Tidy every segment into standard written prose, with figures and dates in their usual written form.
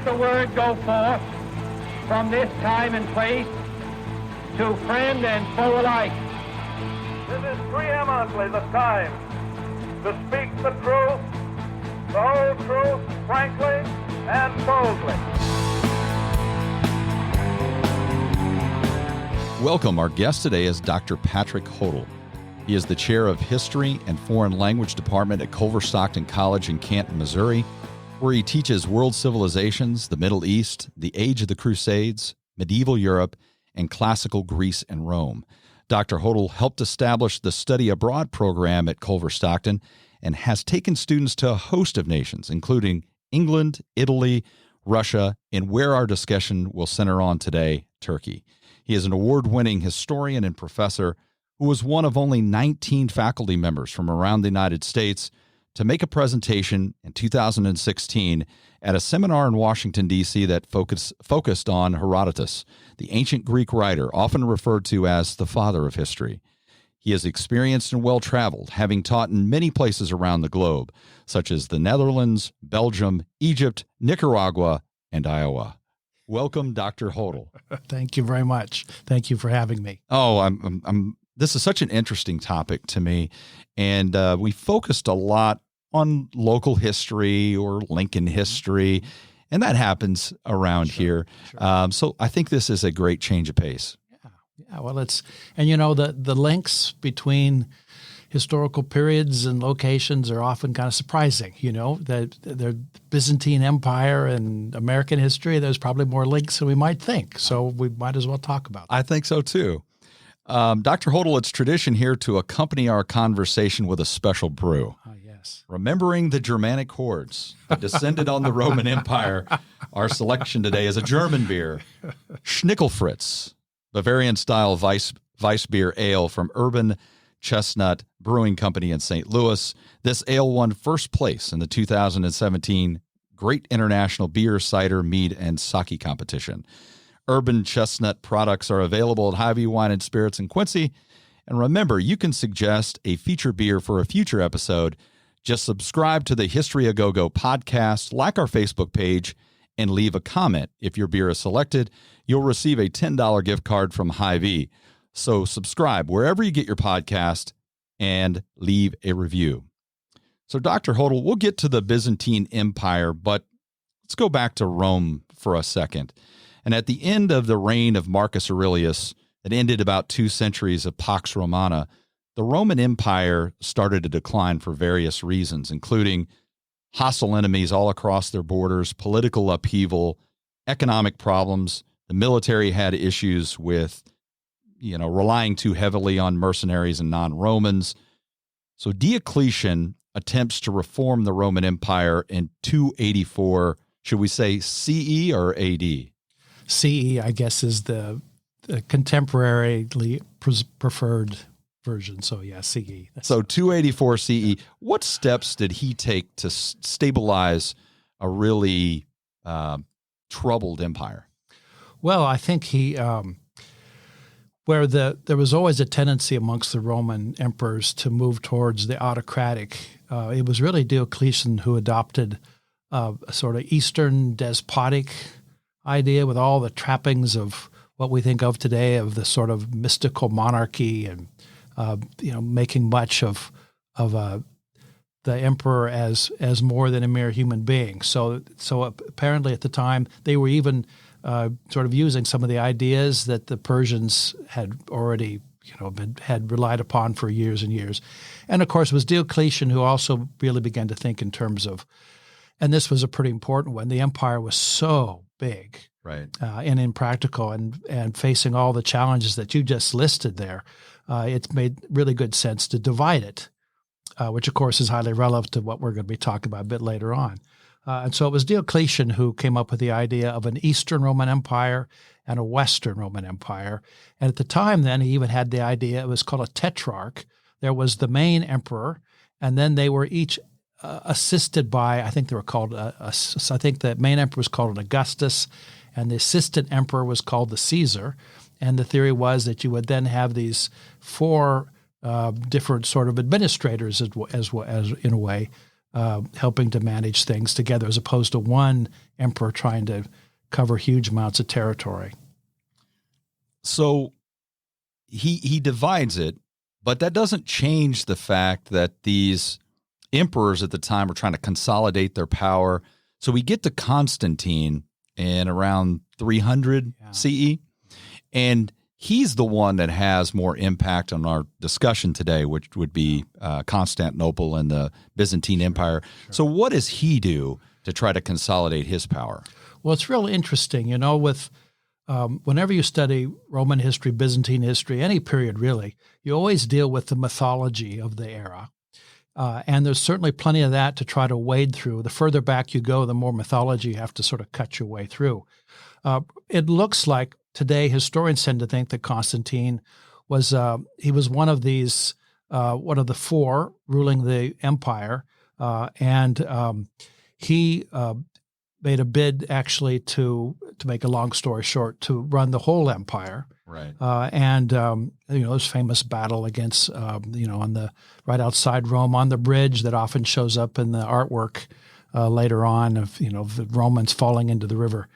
Let the word go forth from this time and place to friend and foe alike. This is preeminently the time to speak the truth, the whole truth, frankly and boldly. Welcome. Our guest today is Dr. Patrick Hotle. He is the chair of History and Foreign Language Department at Culver Stockton College in Canton, Missouri, where he teaches world civilizations, the Middle East, the age of the Crusades, medieval Europe, and classical Greece and Rome. Dr. Hotle helped establish the Study Abroad program at Culver Stockton and has taken students to a host of nations, including England, Italy, Russia, and where our discussion will center on today, Turkey. He is an award-winning historian and professor who was one of only 19 faculty members from around the United States to make a presentation in 2016 at a seminar in Washington, D.C. that focused on Herodotus, the ancient Greek writer often referred to as the father of history. He is experienced and well-traveled, having taught in many places around the globe, such as the Netherlands, Belgium, Egypt, Nicaragua, and Iowa. Welcome, Dr. Hodl. Thank you very much. Thank you for having me. Oh, this is such an interesting topic to me, and we focused a lot on local history or Lincoln history, and that happens around here. Sure. So I think this is a great change of pace. Yeah. Well, the links between historical periods and locations are often kind of surprising. That the Byzantine Empire and American history, there's probably more links than we might think. So we might as well talk about that. I think so too. Dr. Hodl, it's tradition here to accompany our conversation with a special brew. Oh, yes. Remembering the Germanic hordes that descended on the Roman Empire, our selection today is a German beer, Schnickelfritz, Bavarian-style Weiss beer ale from Urban Chestnut Brewing Company in St. Louis. This ale won first place in the 2017 Great International Beer, Cider, Mead, and Sake competition. Urban Chestnut products are available at Hy-Vee Wine and Spirits in Quincy. And remember, you can suggest a feature beer for a future episode. Just subscribe to the History A Go-Go podcast, like our Facebook page, and leave a comment. If your beer is selected, you'll receive a $10 gift card from Hy-Vee. So subscribe wherever you get your podcast and leave a review. So Dr. Hodl, we'll get to the Byzantine Empire, but let's go back to Rome for a second. And at the end of the reign of Marcus Aurelius, that ended about 2 centuries of Pax Romana, the Roman Empire started to decline for various reasons, including hostile enemies all across their borders, political upheaval, economic problems. The military had issues with, relying too heavily on mercenaries and non-Romans. So Diocletian attempts to reform the Roman Empire in 284, should we say CE or AD? CE, I guess, is the contemporarily preferred version. So, yeah, CE. So 284 CE. What steps did he take to stabilize a really troubled empire? Well, I think he, there was always a tendency amongst the Roman emperors to move towards the autocratic. It was really Diocletian who adopted a sort of Eastern despotic idea with all the trappings of what we think of today of the sort of mystical monarchy and making much of the emperor as more than a mere human being. So apparently at the time they were even sort of using some of the ideas that the Persians had already had relied upon for years and years. And of course it was Diocletian who also really began to think in terms of, and this was a pretty important one, the empire was so big, right, and impractical, and facing all the challenges that you just listed there, it's made really good sense to divide it, which of course is highly relevant to what we're going to be talking about a bit later on. And so it was Diocletian who came up with the idea of an Eastern Roman Empire and a Western Roman Empire. And at the time then, he even had the idea, it was called a tetrarch. There was the main emperor, and then they were each assisted by, I think they were called, I think the main emperor was called an Augustus, and the assistant emperor was called the Caesar. And the theory was that you would then have these 4 different sort of administrators as in a way, helping to manage things together, as opposed to one emperor trying to cover huge amounts of territory. So he divides it, but that doesn't change the fact that these emperors at the time were trying to consolidate their power. So we get to Constantine in around 300 CE, and he's the one that has more impact on our discussion today, which would be Constantinople and the Byzantine Empire. Sure. So what does he do to try to consolidate his power? Well, it's real interesting, with whenever you study Roman history, Byzantine history, any period really, you always deal with the mythology of the era. And there's certainly plenty of that to try to wade through. The further back you go, the more mythology you have to sort of cut your way through. It looks like today historians tend to think that Constantine was he was one of these one of the four ruling the empire, and he made a bid actually to make a long story short, to run the whole empire. Right. This famous battle against on the right outside Rome on the bridge that often shows up in the artwork later on of the Romans falling into the river,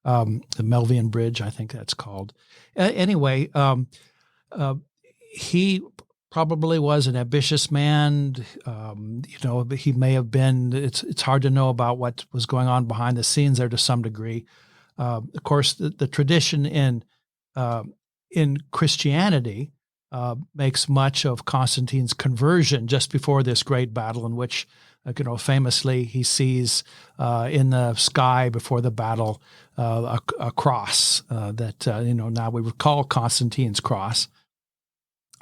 the Melvian Bridge, I think that's called. Anyway, he probably was an ambitious man. He may have been. It's hard to know about what was going on behind the scenes there to some degree. Of course, the tradition in Christianity makes much of Constantine's conversion just before this great battle, in which famously he sees in the sky before the battle a cross that now we would call Constantine's cross.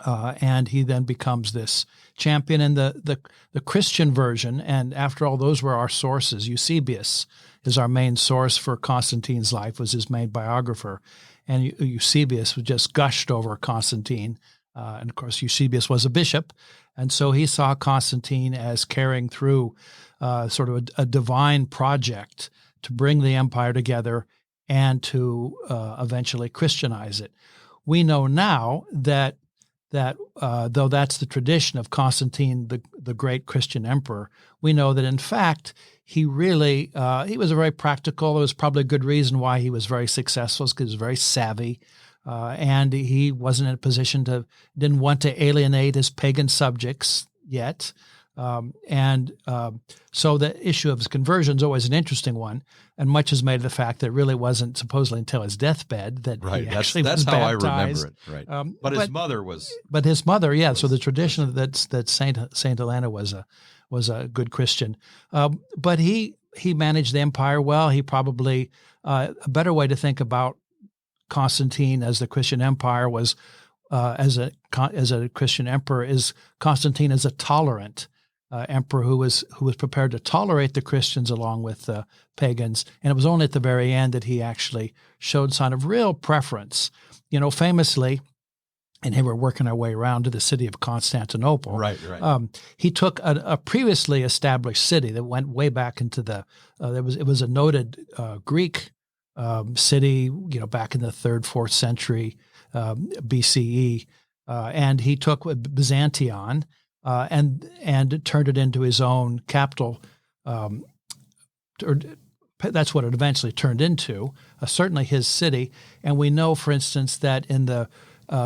And he then becomes this champion in the Christian version. And after all, those were our sources. Eusebius is our main source for Constantine's life, was his main biographer. And Eusebius was just gushed over Constantine. And of course, Eusebius was a bishop. And so he saw Constantine as carrying through sort of a divine project to bring the empire together and to eventually Christianize it. We know now that though that's the tradition of Constantine, the great Christian emperor, we know that in fact he really he was a very practical. There was probably a good reason why he was very successful, because he was very savvy, and he wasn't in a position didn't want to alienate his pagan subjects yet. So the issue of his conversion is always an interesting one, and much is made of the fact that it really wasn't supposedly until his deathbed that he actually was baptized. That's how I remember it. Right. But his mother was. But his mother, yeah. So the tradition that Saint Helena was a good Christian, but he managed the empire well. He probably a better way to think about Constantine as the Christian empire was as a Christian emperor is Constantine as a tolerant emperor who was prepared to tolerate the Christians along with the pagans. And it was only at the very end that he actually showed sign of real preference. Famously, and here we're working our way around to the city of Constantinople. Right. He took a previously established city that went way back into it was a noted Greek city, back in the 3rd, 4th century BCE, and he took Byzantion and turned it into his own capital. That's what it eventually turned into, certainly his city. And we know, for instance, that in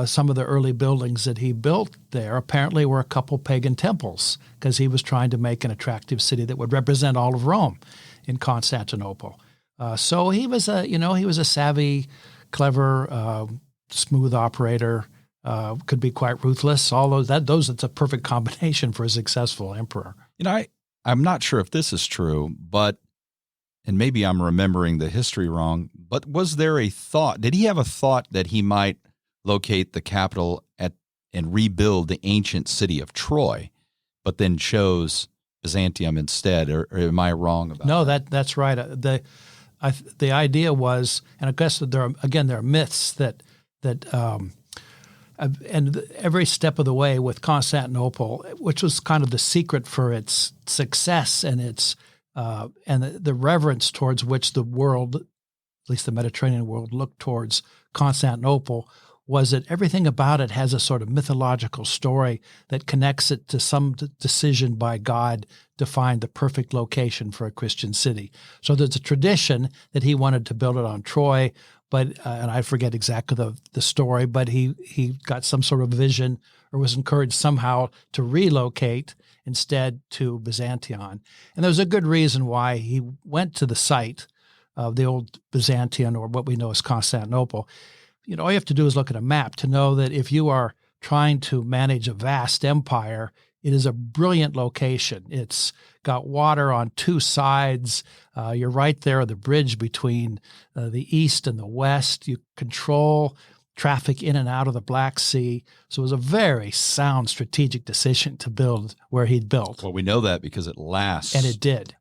some of the early buildings that he built there apparently were a couple pagan temples, because he was trying to make an attractive city that would represent all of Rome in Constantinople. So he was a savvy, clever, smooth operator. Could be quite ruthless. All those it's a perfect combination for a successful emperor. I'm not sure if this is true, but and maybe I'm remembering the history wrong, but was there a thought? Did he have a thought that he might locate the capital and rebuild the ancient city of Troy, but then chose Byzantium instead? Or am I wrong about that? No, that's right. The idea was, and I guess there are myths that and every step of the way with Constantinople, which was kind of the secret for its success and its and the reverence towards which the world, at least the Mediterranean world, looked towards Constantinople, was that everything about it has a sort of mythological story that connects it to some decision by God to find the perfect location for a Christian city. So there's a tradition that he wanted to build it on Troy, but and I forget exactly the story, but he got some sort of vision or was encouraged somehow to relocate instead to Byzantion. And there was a good reason why he went to the site of the old Byzantium, or what we know as Constantinople. All you have to do is look at a map to know that if you are trying to manage a vast empire, it is a brilliant location. It's got water on two sides. You're right there at the bridge between the east and the west. You control traffic in and out of the Black Sea. So it was a very sound strategic decision to build where he'd built. Well, we know that because it lasts. And it did.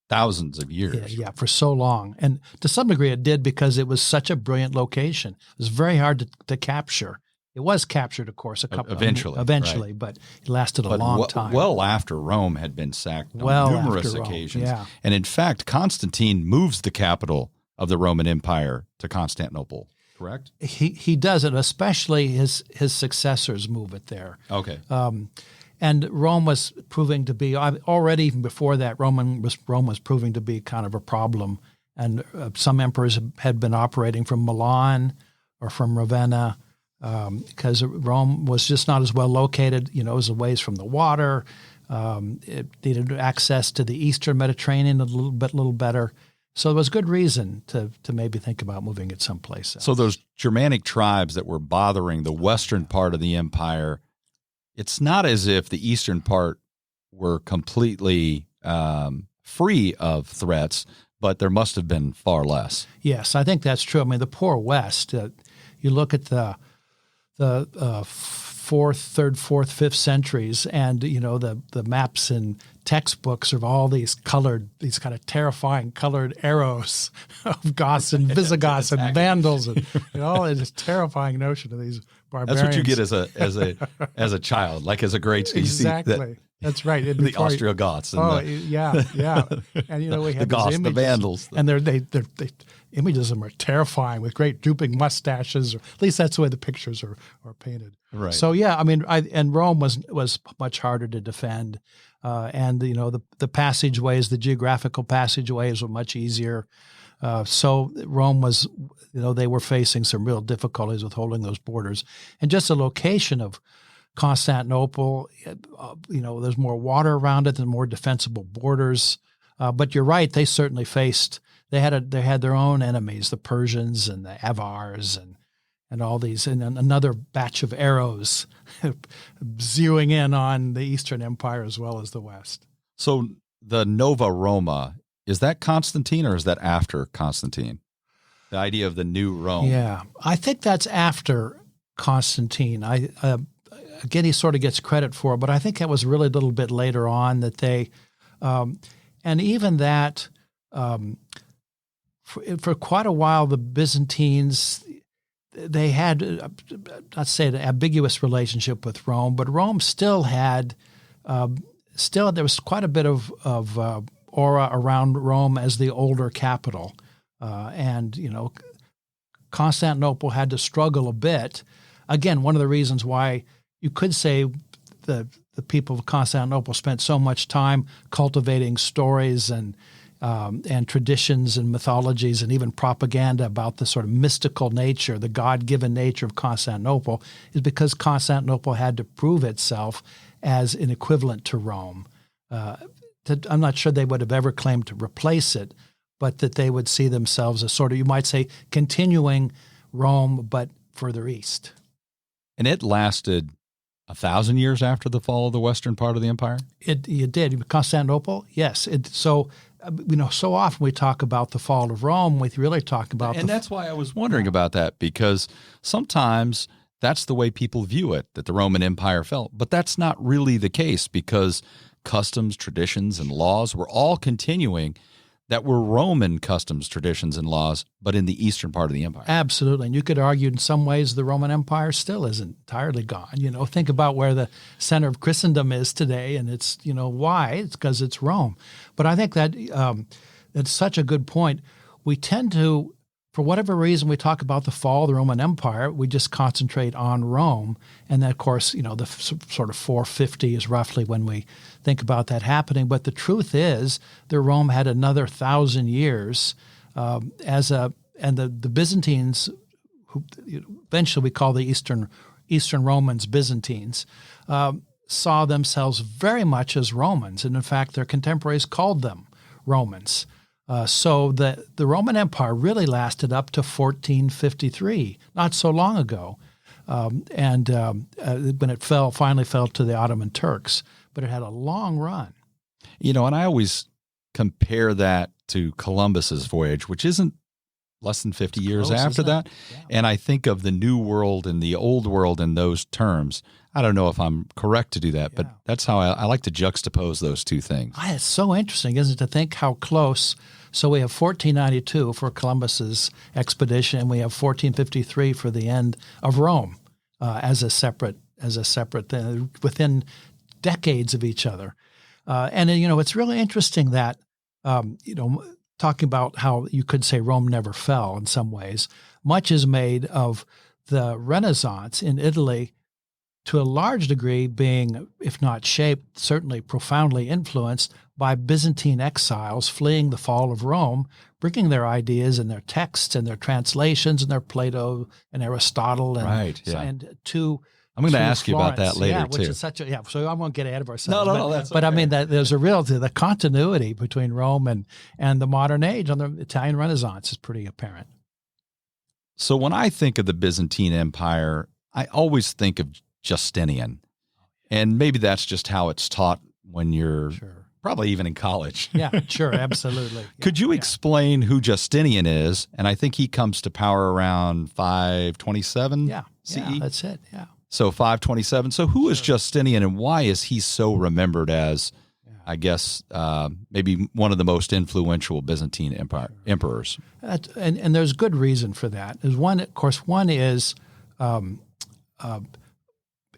Thousands of years. Yeah, for so long. And to some degree it did because it was such a brilliant location. It was very hard to capture. It was captured, of course, eventually, right. But it lasted a long time. Well after Rome had been sacked on numerous occasions. Yeah. And in fact, Constantine moves the capital of the Roman Empire to Constantinople, correct? He does it, especially his successors move it there. Okay. And Rome was proving to be, already even before that, Rome was proving to be kind of a problem. And some emperors had been operating from Milan or from Ravenna, because Rome was just not as well located. It was a ways from the water. It needed access to the Eastern Mediterranean a little better. So there was good reason to maybe think about moving it someplace else. So those Germanic tribes that were bothering the western part of the empire, it's not as if the eastern part were completely free of threats, but there must have been far less. Yes, I think that's true. I mean, the poor West, you look at the 3rd, 4th, 5th centuries, and the maps and textbooks of all these these kind of terrifying colored arrows of Goths and Visigoths and Vandals, and it's a terrifying notion of these barbarians. That's what you get as a child, like as a grade school. Exactly. That's right. The Ostrogoths. Yeah. And we had the Goths, images, the Vandals, and they images of them are terrifying with great drooping mustaches, or at least that's the way the pictures are painted. Right. So yeah, I mean, and Rome was much harder to defend, and the passageways, the geographical passageways were much easier. So Rome was, they were facing some real difficulties with holding those borders, and just the location of Constantinople, there's more water around it and more defensible borders. But you're right; they certainly they had their own enemies, the Persians and the Avars and all these, and another batch of arrows zeroing in on the Eastern Empire as well as the West. So the Nova Roma, is that Constantine or is that after Constantine? The idea of the new Rome. Yeah, I think that's after Constantine. Again, he sort of gets credit for it, but I think that was really a little bit later on that they, and even that, for quite a while, the Byzantines, they had, not say an ambiguous relationship with Rome, but Rome still had, there was quite a bit of aura around Rome as the older capital. And Constantinople had to struggle a bit. Again, one of the reasons why you could say the people of Constantinople spent so much time cultivating stories and traditions and mythologies and even propaganda about the sort of mystical nature, the God-given nature of Constantinople, is because Constantinople had to prove itself as an equivalent to Rome. I'm not sure they would have ever claimed to replace it, but that they would see themselves as sort of, you might say, continuing Rome, but further east. And it lasted 1,000 years after the fall of the western part of the empire? It did. Constantinople, yes. So often we talk about the fall of Rome, we really talk about and that's why I was wondering about that, because sometimes that's the way people view it, that the Roman Empire fell. But that's not really the case, because customs, traditions, and laws were all continuing that were Roman customs, traditions, and laws, but in the eastern part of the empire. Absolutely. And you could argue in some ways the Roman Empire still isn't entirely gone. Think about where the center of Christendom is today, and it's, why? It's because it's Rome. But I think that that's such a good point. We tend to for whatever reason, we talk about the fall of the Roman Empire, we just concentrate on Rome. And then, of course, the sort of 450 is roughly when we think about that happening. But the truth is that Rome had another 1,000 years and the Byzantines, who eventually we call the Eastern Romans Byzantines, saw themselves very much as Romans. And in fact, their contemporaries called them Romans. So the Roman Empire really lasted up to 1453, not so long ago, when it finally fell to the Ottoman Turks. But it had a long run. And I always compare that to Columbus's voyage, which isn't less than 50 years after that. Yeah. And I think of the New World and the Old World in those terms. I don't know if I'm correct to do that, but that's how I like to juxtapose those two things. It's so interesting, isn't it, to think how close. So we have 1492 for Columbus's expedition, and we have 1453 for the end of Rome as a separate thing, within decades of each other. And it's really interesting that talking about how you could say Rome never fell in some ways. Much is made of the Renaissance in Italy, to a large degree being, if not shaped, certainly profoundly influenced by Byzantine exiles fleeing the fall of Rome, bringing their ideas and their texts and their translations and their Plato and Aristotle and to I'm going to ask you about that later, which too. is so I won't get ahead of ourselves. No, that's but okay. I mean, that there's the continuity between Rome and the modern age and the Italian Renaissance is pretty apparent. So when I think of the Byzantine Empire, I always think of Justinian. And maybe that's just how it's taught when you're probably even in college. Yeah, sure, absolutely. Could you explain who Justinian is? And I think he comes to power around 527 CE? Yeah, that's it, yeah. So 527. So who is Justinian, and why is he so remembered as, I guess, maybe one of the most influential Byzantine emperors? And there's good reason for that. One is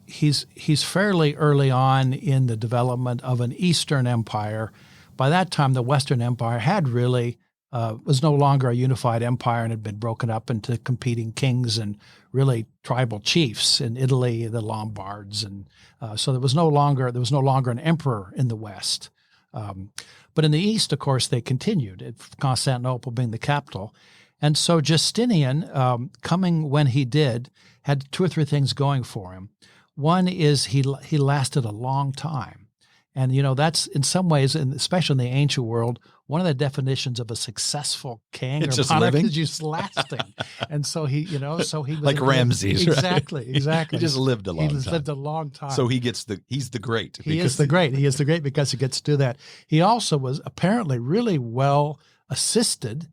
he's fairly early on in the development of an Eastern empire. By that time, the Western Empire had really was no longer a unified empire and had been broken up into competing kings and really tribal chiefs. In Italy, the Lombards, and so there was no longer an emperor in the West. But in the East, of course, they continued, Constantinople being the capital. And so Justinian, coming when he did, had two or three things going for him. One is he lasted a long time. And, that's in some ways, and especially in the ancient world, one of the definitions of a successful king or monarch is just lasting. And so he was like Ramses, exactly. He just lived a long time. He lived a long time. So he's the great. He is the great because he gets to do that. He also was apparently really well assisted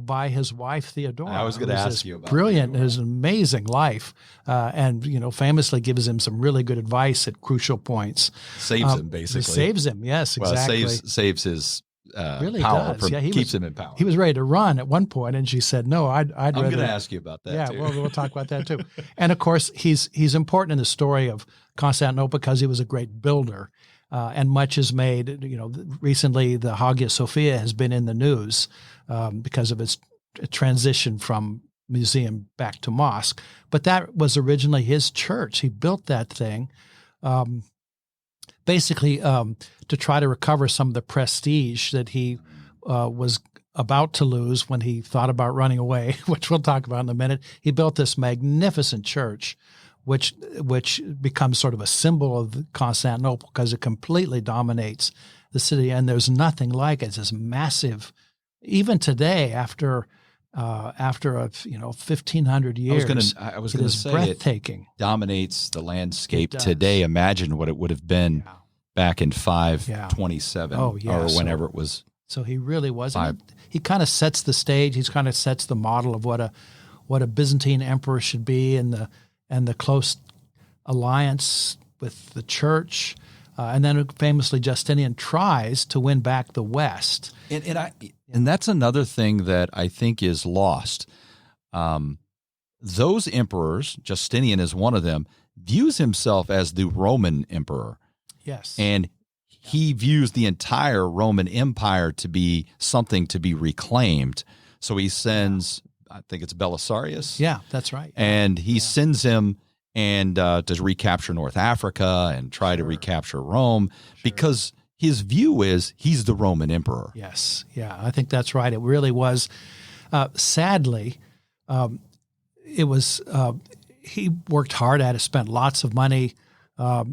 by his wife Theodora. I was going to ask you about brilliant, his amazing life, and famously gives him some really good advice at crucial points. Saves him basically. Saves him, yes, exactly. Well, saves his really power. Does. Keeps him in power. He was ready to run at one point, and she said, "No, I'm going to ask you about that. Yeah, too. we'll talk about that too." And of course, he's important in the story of Constantinople because he was a great builder. And much is made, recently the Hagia Sophia has been in the news because of its transition from museum back to mosque. But that was originally his church. He built that thing basically to try to recover some of the prestige that he was about to lose when he thought about running away, which we'll talk about in a minute. He built this magnificent church which becomes sort of a symbol of Constantinople because it completely dominates the city, and there's nothing like it. It's this massive, even today after 1,500 years. I was going to say breathtaking. It dominates the landscape today. Imagine what it would have been back in 527 or whenever it was. So he really was. He kind of sets the stage. He kind of sets the model of what a Byzantine emperor should be, and the close alliance with the church. And then famously Justinian tries to win back the West. And that's another thing that I think is lost. Those emperors, Justinian is one of them, views himself as the Roman emperor. Yes. And he views the entire Roman Empire to be something to be reclaimed. So he sends I think it's Belisarius. Yeah, that's right. And he sends him and to recapture North Africa and try to recapture Rome because his view is he's the Roman emperor. Yes, yeah, I think that's right. It really was. Sadly, it was. He worked hard at it, spent lots of money.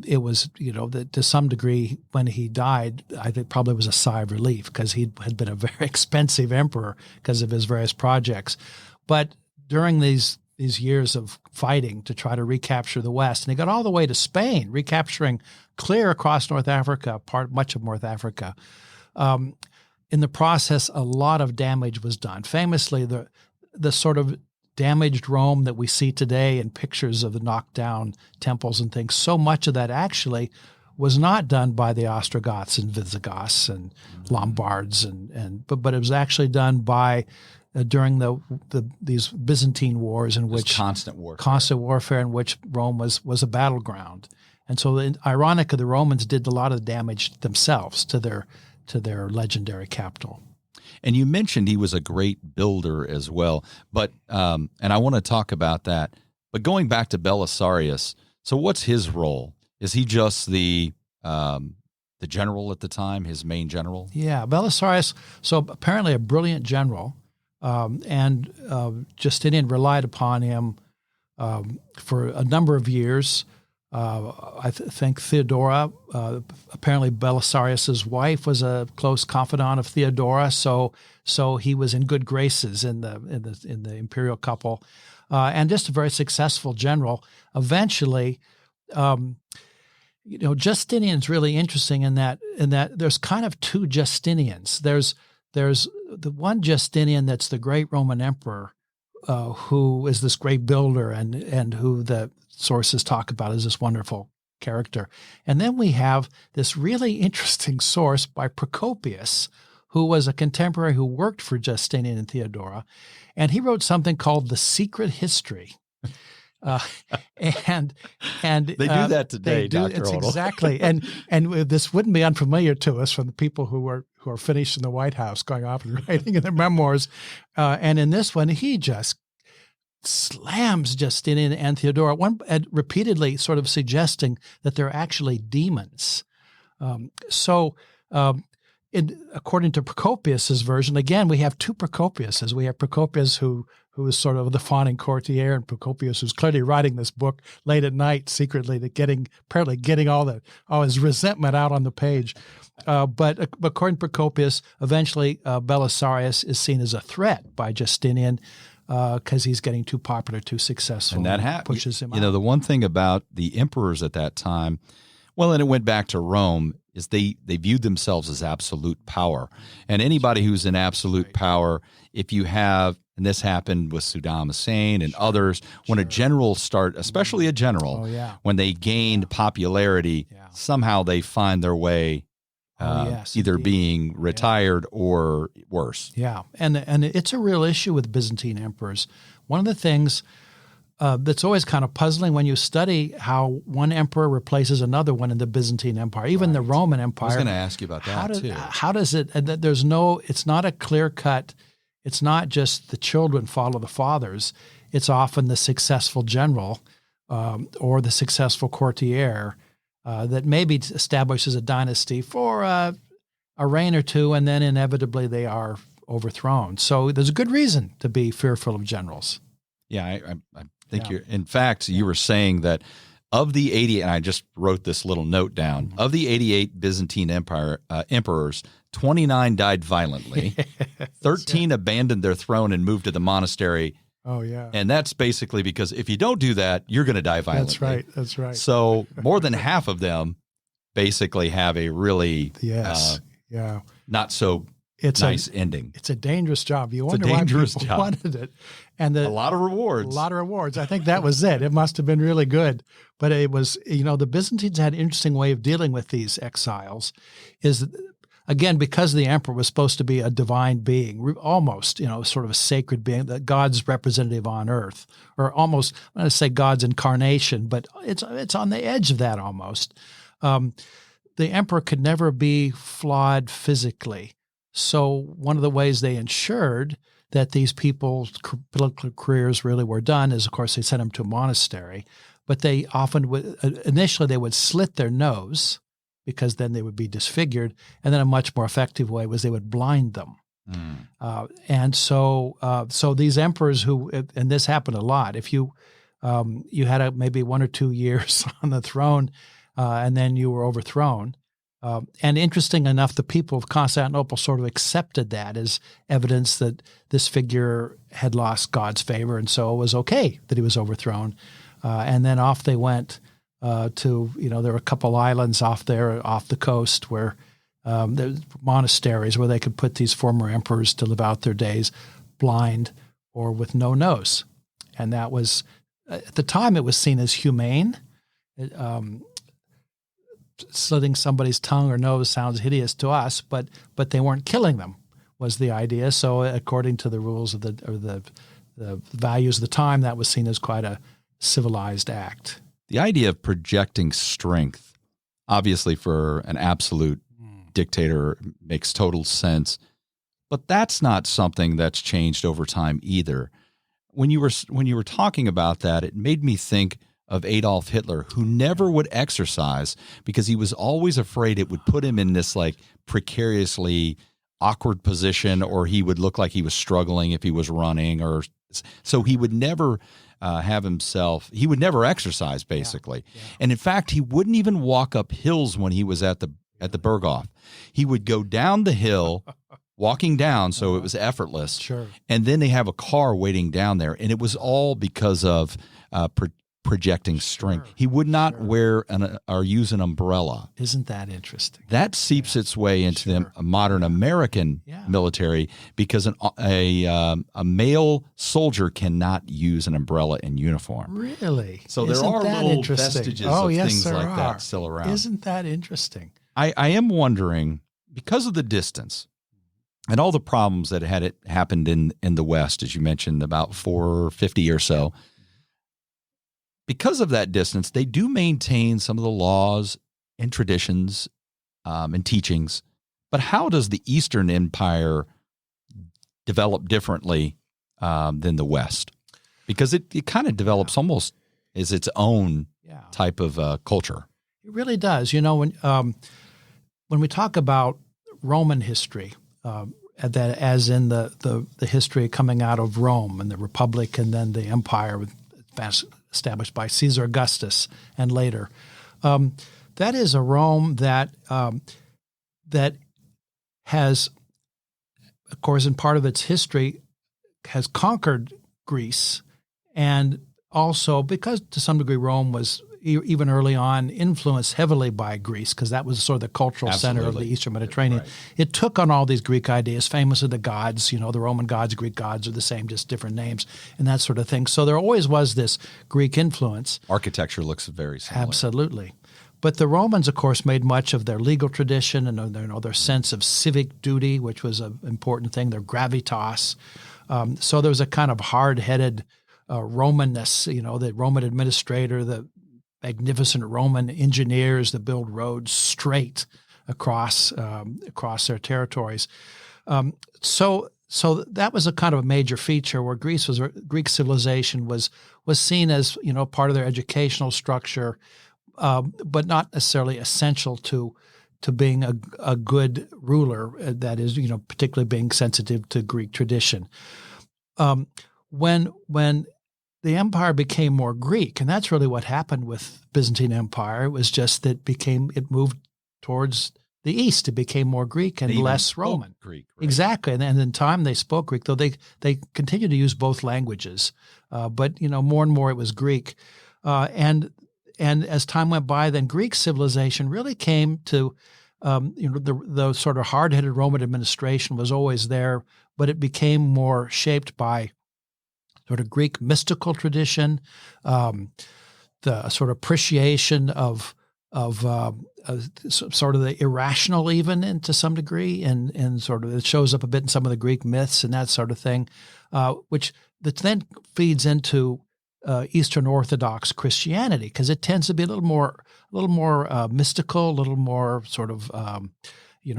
It was, to some degree, when he died, I think probably was a sigh of relief because he had been a very expensive emperor because of his various projects. But during these years of fighting to try to recapture the West, and he got all the way to Spain, recapturing clear across North Africa, much of North Africa. In the process, a lot of damage was done. Famously, the sort of damaged Rome that we see today in pictures of the knocked down temples and things, so much of that actually was not done by the Ostrogoths and Visigoths and Lombards, but it was actually done by during these Byzantine wars in which constant warfare in which Rome was a battleground. And so, ironically, the Romans did a lot of damage themselves to their legendary capital. And you mentioned he was a great builder as well, but and I want to talk about that. But going back to Belisarius, so what's his role? Is he just the general at the time, his main general? Yeah, Belisarius. So apparently a brilliant general, and Justinian relied upon him for a number of years. I think Theodora, apparently Belisarius's wife, was a close confidant of Theodora, so he was in good graces in the imperial couple, and just a very successful general. Eventually, Justinian's really interesting in that there's kind of two Justinians. There's the one Justinian that's the great Roman emperor, who is this great builder and who the sources talk about as this wonderful character. And then we have this really interesting source by Procopius, who was a contemporary who worked for Justinian and Theodora, and he wrote something called The Secret History. And they do that today, Dr. It's Hodl. Exactly. And this wouldn't be unfamiliar to us from the people who are finished in the White House, going off and writing in their memoirs. And in this one, he just slams Justinian and Theodora, repeatedly sort of suggesting that they're actually demons. According to Procopius's version, again, we have two Procopiuses. We have Procopius who is sort of the fawning courtier, and Procopius who's clearly writing this book late at night secretly, apparently getting all his resentment out on the page. But according to Procopius, eventually Belisarius is seen as a threat by Justinian because he's getting too popular, too successful. And that pushes him out. The one thing about the emperors at that time, well, and it went back to Rome, is they viewed themselves as absolute power. And anybody who's in absolute power, if you have, and this happened with Saddam Hussein and others, when a general especially a general, when they gained popularity, somehow they find their way either being retired or worse. Yeah, and it's a real issue with Byzantine emperors. One of the things that's always kind of puzzling when you study how one emperor replaces another one in the Byzantine Empire, even the Roman Empire. I was going to ask you about that too. How does it? It's not a clear cut. It's not just the children follow the fathers. It's often the successful general or the successful courtier that maybe establishes a dynasty for a reign or two, and then inevitably they are overthrown. So there's a good reason to be fearful of generals. Yeah, I think you're. In fact, you were saying that of the 80, and I just wrote this little note down. Of the 88 Byzantine Empire emperors, 29 died violently. 13 abandoned their throne and moved to the monastery. Oh, yeah. And that's basically because if you don't do that, you're going to die violently. That's right. So more than half of them basically have a really not so nice ending. It's a dangerous job. You wonder why people wanted it. And a lot of rewards. I think that was it. It must have been really good. But it was, the Byzantines had an interesting way of dealing with these exiles. Again, because the emperor was supposed to be a divine being, almost, sort of a sacred being, that God's representative on earth, or almost, I'm going to say God's incarnation, but it's on the edge of that almost. The emperor could never be flawed physically. So one of the ways they ensured that these people's political careers really were done is, of course, they sent them to a monastery. But they often would, initially they would slit their nose because then they would be disfigured. And then a much more effective way was they would blind them. And so these emperors who, and this happened a lot, if you had maybe 1 or 2 years on the throne and then you were overthrown. And interesting enough, the people of Constantinople sort of accepted that as evidence that this figure had lost God's favor, and so it was okay that he was overthrown. And then off they went to, there were a couple islands off the coast where there's monasteries where they could put these former emperors to live out their days blind or with no nose. And that was, at the time, it was seen as humane. Slitting somebody's tongue or nose sounds hideous to us, but they weren't killing them was the idea. So according to the rules of the values of the time, that was seen as quite a civilized act. The idea of projecting strength, obviously for an absolute dictator, makes total sense, but that's not something that's changed over time either. When you were talking about that, it made me think of Adolf Hitler, who never would exercise because he was always afraid it would put him in this like precariously awkward position, or he would look like he was struggling if he was running, or so he would never he would never exercise basically. Yeah. And in fact, he wouldn't even walk up hills when he was at the Berghof. He would go down the hill walking down, so it was effortless. Sure. And then they have a car waiting down there, and it was all because of projecting strength. He would not wear or use an umbrella. Isn't that interesting? That seeps its way into the modern American military because a male soldier cannot use an umbrella in uniform. Really? So there are little vestiges of things like that still around. Isn't that interesting? I am wondering, because of the distance and all the problems that had happened in the West, as you mentioned, about 450 or so, because of that distance, they do maintain some of the laws and traditions and teachings. But how does the Eastern Empire develop differently than the West? Because it kind of develops almost as its own type of culture. It really does. When we talk about Roman history, that as in the history coming out of Rome and the Republic and then the Empire established by Caesar Augustus and later, that is a Rome that has, of course, in part of its history, has conquered Greece, and also because to some degree Rome was even early on influenced heavily by Greece, because that was sort of the cultural center of the Eastern Mediterranean. Right. It took on all these Greek ideas, famously the gods, the Roman gods, Greek gods are the same, just different names and that sort of thing. So there always was this Greek influence. Architecture looks very similar. Absolutely. But the Romans, of course, made much of their legal tradition and their sense of civic duty, which was an important thing, their gravitas. So there was a kind of hard-headed Romanness, the Roman administrator, the magnificent Roman engineers that build roads straight across their territories. So that was a kind of a major feature where Greek civilization was seen as part of their educational structure, but not necessarily essential to being a good ruler. That is, particularly being sensitive to Greek tradition. When the empire became more Greek, and that's really what happened with Byzantine Empire. It was just that it moved towards the east. It became more Greek and less Roman. Greek, right? Exactly, and in time they spoke Greek, though they continued to use both languages. But more and more it was Greek, and as time went by, then Greek civilization really came to, the sort of hard-headed Roman administration was always there, but it became more shaped by sort of Greek mystical tradition, the sort of appreciation of sort of the irrational even, and to some degree, and sort of it shows up a bit in some of the Greek myths and that sort of thing, which then feeds into Eastern Orthodox Christianity, because it tends to be a little more mystical, a little more sort of,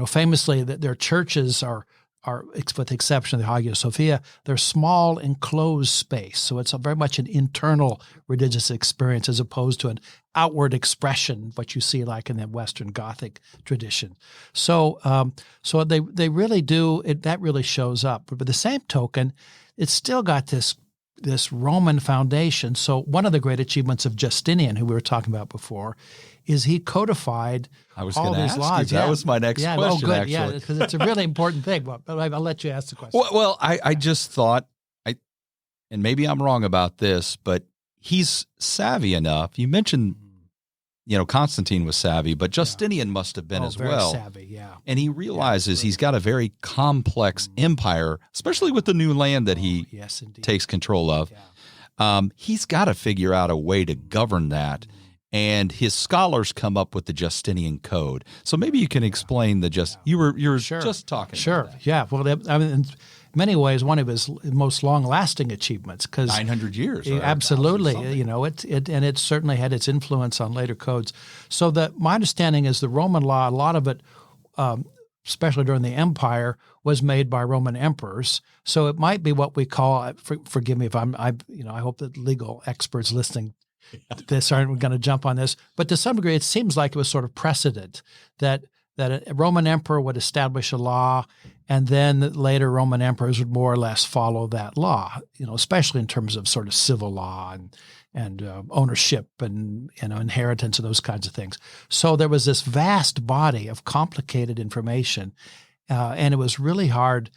famously that their churches are are, with the exception of the Hagia Sophia, they're small enclosed space. So it's very much an internal religious experience as opposed to an outward expression, what you see like in the Western Gothic tradition. So they really do, that really shows up. But by the same token, it's still got this Roman foundation. So one of the great achievements of Justinian, who we were talking about before, is he codified all these laws. That was my next question, good. actually. Yeah, because it's a really important thing. But I'll let you ask the question. Well, I just thought, and maybe I'm wrong about this, but he's savvy enough. You mentioned, Constantine was savvy, but Justinian must have been as well. Very savvy, yeah. And he realizes he's got a very complex empire, especially with the new land that he takes control of. Yeah. He's got to figure out a way to govern that. And his scholars come up with the Justinian Code. So maybe you can explain you were just talking about that. Yeah. Well, I mean, in many ways, one of his most long-lasting achievements, because 900 years. Absolutely. It certainly had its influence on later codes. So my understanding is the Roman law, a lot of it, especially during the empire, was made by Roman emperors. So it might be what we call, forgive me if I hope that legal experts listening this aren't going to jump on this, but to some degree, it seems like it was sort of precedent that a Roman emperor would establish a law, and then later Roman emperors would more or less follow that law, especially in terms of sort of civil law and ownership and inheritance and those kinds of things. So there was this vast body of complicated information, and it was really hard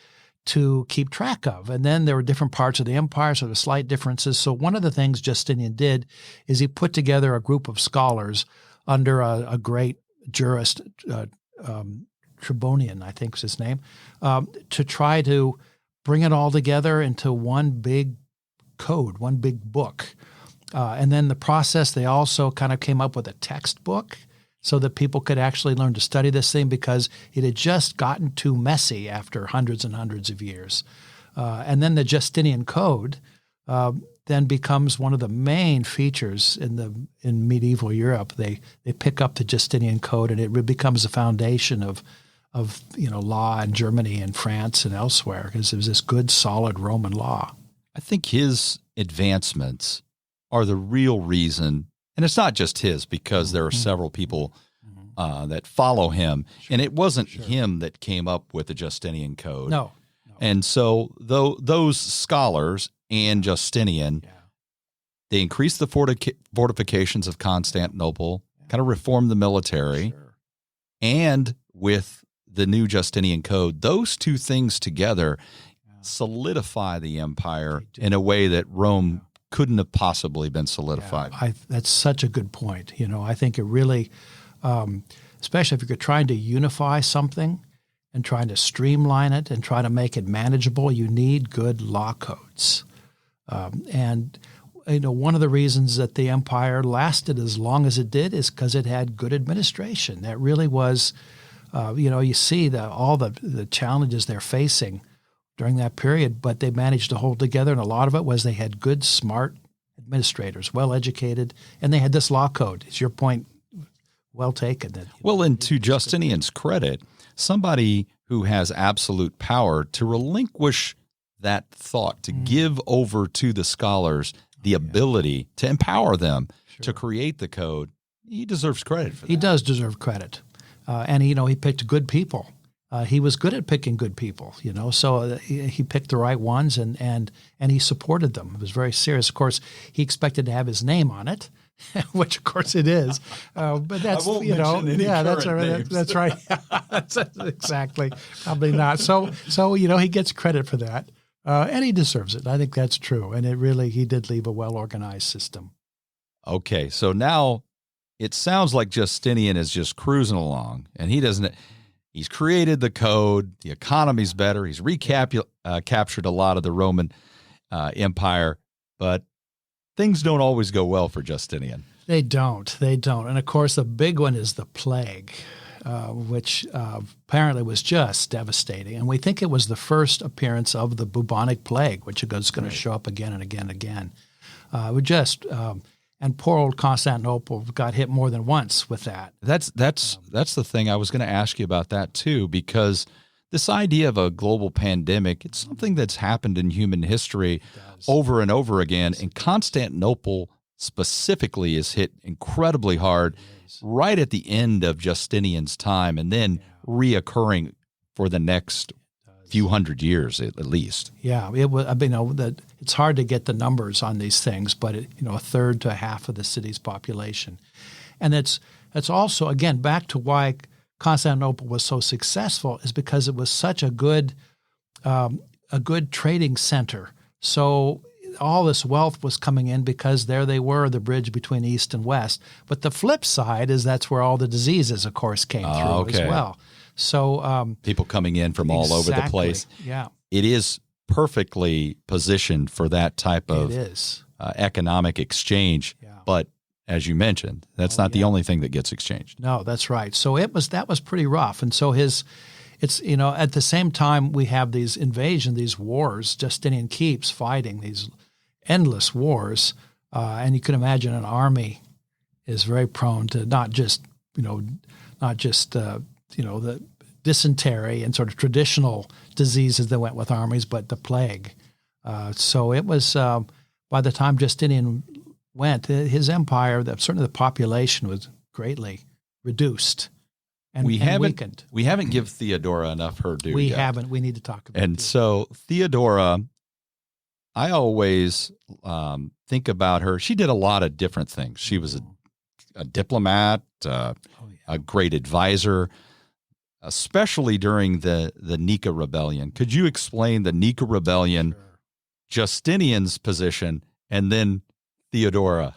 to keep track of. And then there were different parts of the empire, so there were slight differences. So one of the things Justinian did is he put together a group of scholars under a great jurist, Tribonian, I think was his name, to try to bring it all together into one big code, one big book. And then the process, they also kind of came up with a textbook so that people could actually learn to study this thing, because it had just gotten too messy after hundreds and hundreds of years. And then the Justinian Code then becomes one of the main features in medieval Europe. They pick up the Justinian Code, and it becomes the foundation of law in Germany and France and elsewhere, because it was this good, solid Roman law. I think his advancements are the real reason. And it's not just his, because there are several people that follow him. And it wasn't him that came up with the Justinian Code. No. And so those scholars and Justinian, they increased the fortifications of Constantinople, kind of reformed the military. And with the new Justinian Code, those two things together solidify the empire in a way that Rome couldn't have possibly been solidified. That's such a good point. I think it really, especially if you're trying to unify something and trying to streamline it and try to make it manageable, you need good law codes. And one of the reasons that the empire lasted as long as it did is because it had good administration. That really was, you see all the challenges they're facing during that period, but they managed to hold together, and a lot of it was they had good, smart administrators, well-educated, and they had this law code. Is your point well taken? And to Justinian's credit, somebody who has absolute power to relinquish that thought, to give over to the scholars the ability to empower them to create the code, he deserves credit for that. He does deserve credit. And, he picked good people. He was good at picking good people, so he picked the right ones and he supported them. It was very serious. Of course, he expected to have his name on it, which of course it is. But that's, that's right. That's right. That's exactly. Probably not. So, he gets credit for that. And he deserves it. I think that's true. And he did leave a well-organized system. Okay. So now it sounds like Justinian is just cruising along, and he's created the code, the economy's better, he's captured a lot of the Roman Empire, but things don't always go well for Justinian. They don't. And of course, the big one is the plague, which apparently was just devastating. And we think it was the first appearance of the bubonic plague, which is going to show up again and again and again. And poor old Constantinople got hit more than once with that. That's the thing. I was going to ask you about that too, because this idea of a global pandemic, it's something that's happened in human history over and over again. And Constantinople specifically is hit incredibly hard right at the end of Justinian's time, and then reoccurring for the next few hundred years at least. Yeah, it was. I mean, that it's hard to get the numbers on these things, but a third to a half of the city's population, and it's also, again, back to why Constantinople was so successful, is because it was such a good trading center. So all this wealth was coming in because there they were, the bridge between East and West. But the flip side is that's where all the diseases, of course, came through as well. So people coming in from all over the place. Yeah, it is perfectly positioned for that type of economic exchange. Yeah. But as you mentioned, that's not the only thing that gets exchanged. No, that's right. So that was pretty rough. And so it's at the same time we have these invasions, these wars. Justinian keeps fighting these endless wars, and you can imagine an army is very prone to not just the dysentery and sort of traditional diseases that went with armies, but the plague. So it was by the time Justinian went, his empire, certainly the population was greatly reduced and weakened. We haven't given Theodora enough her due. We haven't. We need to talk about it. And so Theodora, I always think about her. She did a lot of different things. She was a diplomat, a great advisor, especially during the Nika Rebellion. Could you explain the Nika Rebellion, Sure. Justinian's position, and then Theodora?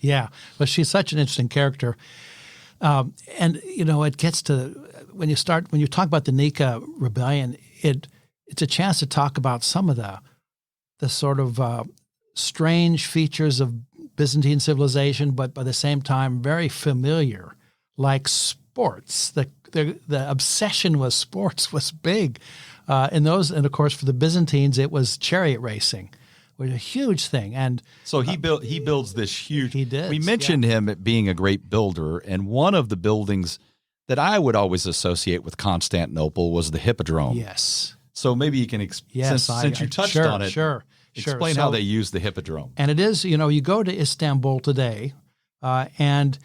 Yeah. Well, she's such an interesting character. And, it gets to, when you talk about the Nika Rebellion, it's a chance to talk about some of the sort of strange features of Byzantine civilization, but by the same time, very familiar, like sports. The obsession with sports was big. And of course, for the Byzantines, it was chariot racing, which was a huge thing. And so he builds this huge. He did. We mentioned him being a great builder, and one of the buildings that I would always associate with Constantinople was the Hippodrome. Yes. So maybe you can since you touched on it. Sure. Explain how they use the Hippodrome. And it is, you go to Istanbul today, and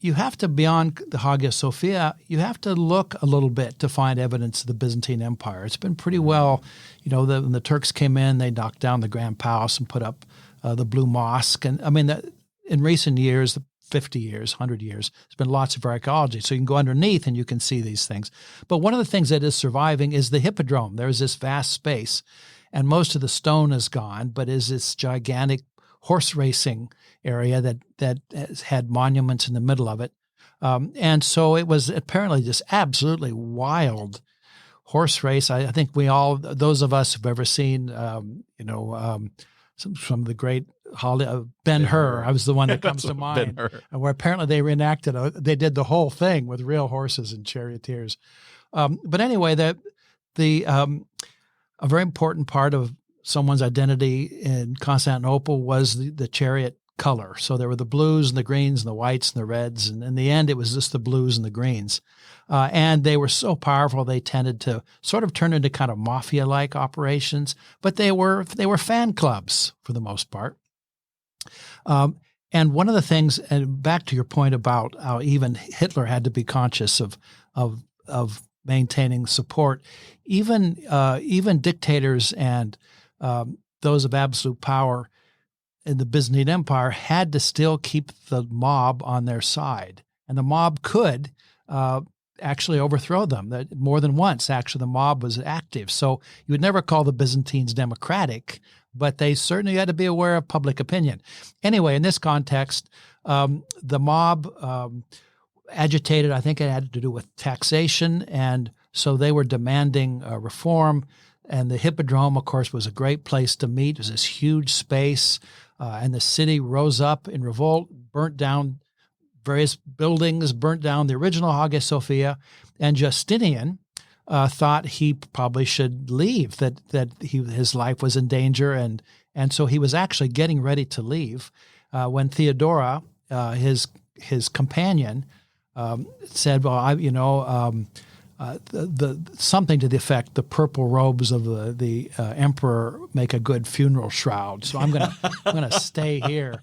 you have to, beyond the Hagia Sophia, you have to look a little bit to find evidence of the Byzantine Empire. It's been pretty well, when the Turks came in, they knocked down the Grand Palace and put up the Blue Mosque. And I mean, in recent years, 50 years, 100 years, there's been lots of archaeology. So you can go underneath and you can see these things. But one of the things that is surviving is the Hippodrome. There's this vast space, and most of the stone is gone, but is this gigantic horse racing area that has had monuments in the middle of it. And so it was apparently just absolutely wild horse race. I think those of us who've ever seen, from the great Ben-Hur, I was the one that comes to mind, where apparently they reenacted, they did the whole thing with real horses and charioteers. But anyway, a very important part of someone's identity in Constantinople was the chariot color. So there were the blues and the greens and the whites and the reds. And in the end, it was just the blues and the greens. And they were so powerful, they tended to sort of turn into kind of mafia-like operations. But they were fan clubs for the most part. And one of the things, and back to your point about how even Hitler had to be conscious of maintaining support, even dictators and those of absolute power in the Byzantine Empire had to still keep the mob on their side. And the mob could actually overthrow them. More than once, actually, the mob was active. So you would never call the Byzantines democratic, but they certainly had to be aware of public opinion. Anyway, in this context, the mob agitated, I think it had to do with taxation, and so they were demanding reform. And the Hippodrome, of course, was a great place to meet. It was this huge space, and the city rose up in revolt, burnt down various buildings, burnt down the original Hagia Sophia, and Justinian thought he probably should leave, that his life was in danger, and so he was actually getting ready to leave when Theodora, his companion, said, "Well, something to the effect the purple robes of the emperor make a good funeral shroud. So I'm gonna stay here.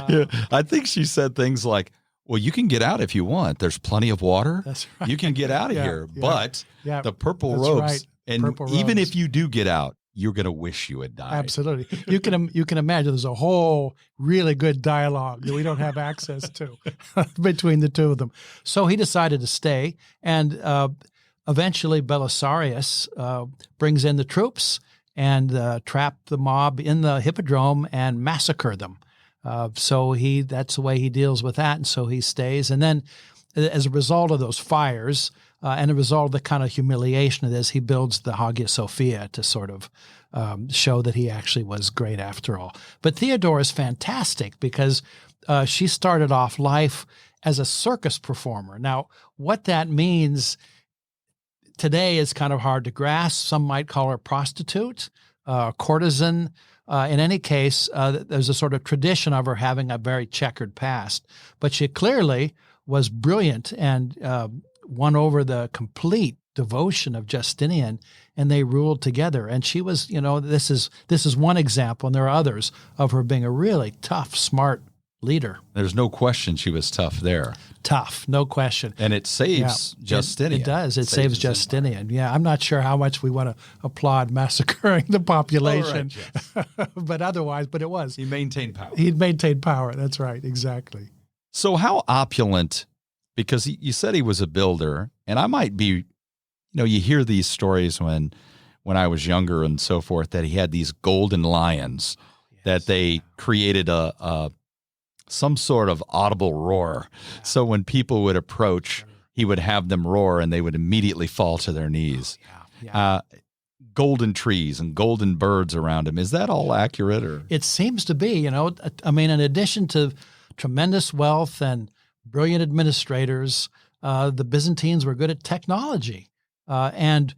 Yeah, I think she said things like, "Well, you can get out if you want. There's plenty of water. That's right. You can get out of Yeah, here, yeah, but yeah, the purple that's robes, right. and Purple even robes. if you do get out, you're going to wish you had died." Absolutely. You can imagine there's a whole really good dialogue that we don't have access to between the two of them. So he decided to stay, and eventually Belisarius brings in the troops and trap the mob in the hippodrome and massacre them. So that's the way he deals with that, and so he stays. And then as a result of those fires and a result of the kind of humiliation of this, he builds the Hagia Sophia to sort of show that he actually was great after all. But Theodora is fantastic because she started off life as a circus performer. Now, what that means today is kind of hard to grasp. Some might call her a prostitute, courtesan. In any case, there's a sort of tradition of her having a very checkered past. But she clearly was brilliant and won over the complete devotion of Justinian, and they ruled together. And she was, this is one example, and there are others, of her being a really tough, smart leader. There's no question she was tough there. Tough, no question. And it saves Justinian. It does. It saves Justinian. Yeah, I'm not sure how much we want to applaud massacring the population, but it was. He maintained power. He'd maintained power. That's right. Exactly. So how opulent, because you said he was a builder, and I might be, you hear these stories when I was younger and so forth, that he had these golden lions that they created some sort of audible roar. So when people would approach, he would have them roar and they would immediately fall to their knees. Golden trees and golden birds around him. Is that all accurate? Or it seems to be, I mean, in addition to tremendous wealth and brilliant administrators, the Byzantines were good at technology. And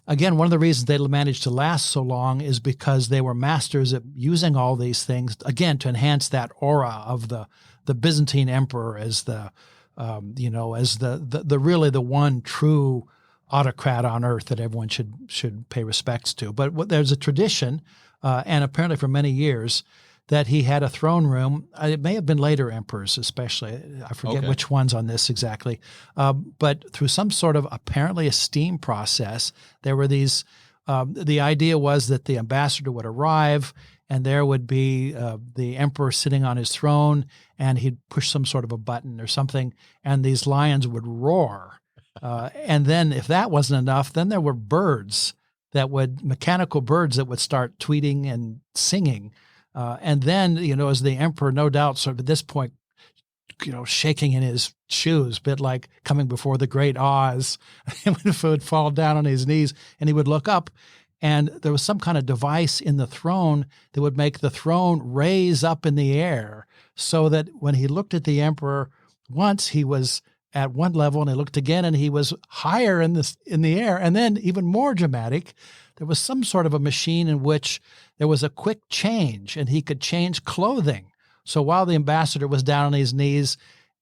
again, one of the reasons they managed to last so long is because they were masters at using all these things, again, to enhance that aura of the Byzantine emperor as the really the one true autocrat on earth that everyone should pay respects to. But there's a tradition, and apparently for many years, that he had a throne room. It may have been later emperors, especially. I forget which ones on this exactly. But through some sort of apparently a steam process, there were these. The idea was that the ambassador would arrive, and there would be the emperor sitting on his throne, and he'd push some sort of a button or something, and these lions would roar. And then, if that wasn't enough, then there were mechanical birds that would start tweeting and singing. And then, as the emperor, no doubt, sort of at this point, shaking in his shoes, a bit like coming before the great Oz, he would fall down on his knees and he would look up, and there was some kind of device in the throne that would make the throne raise up in the air, so that when he looked at the emperor once, he was at one level, and he looked again and he was higher in the air. And then, even more dramatic, there was some sort of a machine in which there was a quick change, and he could change clothing. So while the ambassador was down on his knees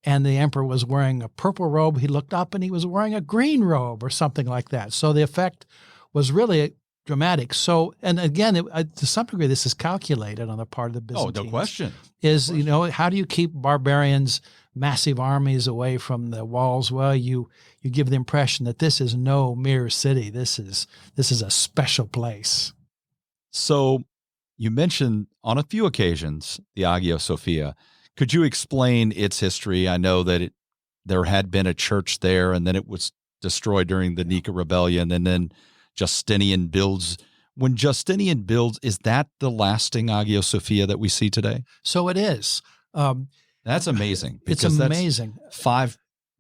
and the emperor was wearing a purple robe, he looked up and he was wearing a green robe or something like that. So the effect was really dramatic. So, and again, to some degree, this is calculated on the part of the Byzantines. Oh, no question. How do you keep barbarians, massive armies away from the walls? Well, you give the impression that this is no mere city. This is a special place. So you mentioned on a few occasions the Hagia Sophia. Could you explain its history? I know that there had been a church there, and then it was destroyed during the Nika Rebellion, and then Justinian builds. When Justinian builds, is that the lasting Hagia Sophia that we see today? So it is. That's amazing. It's amazing.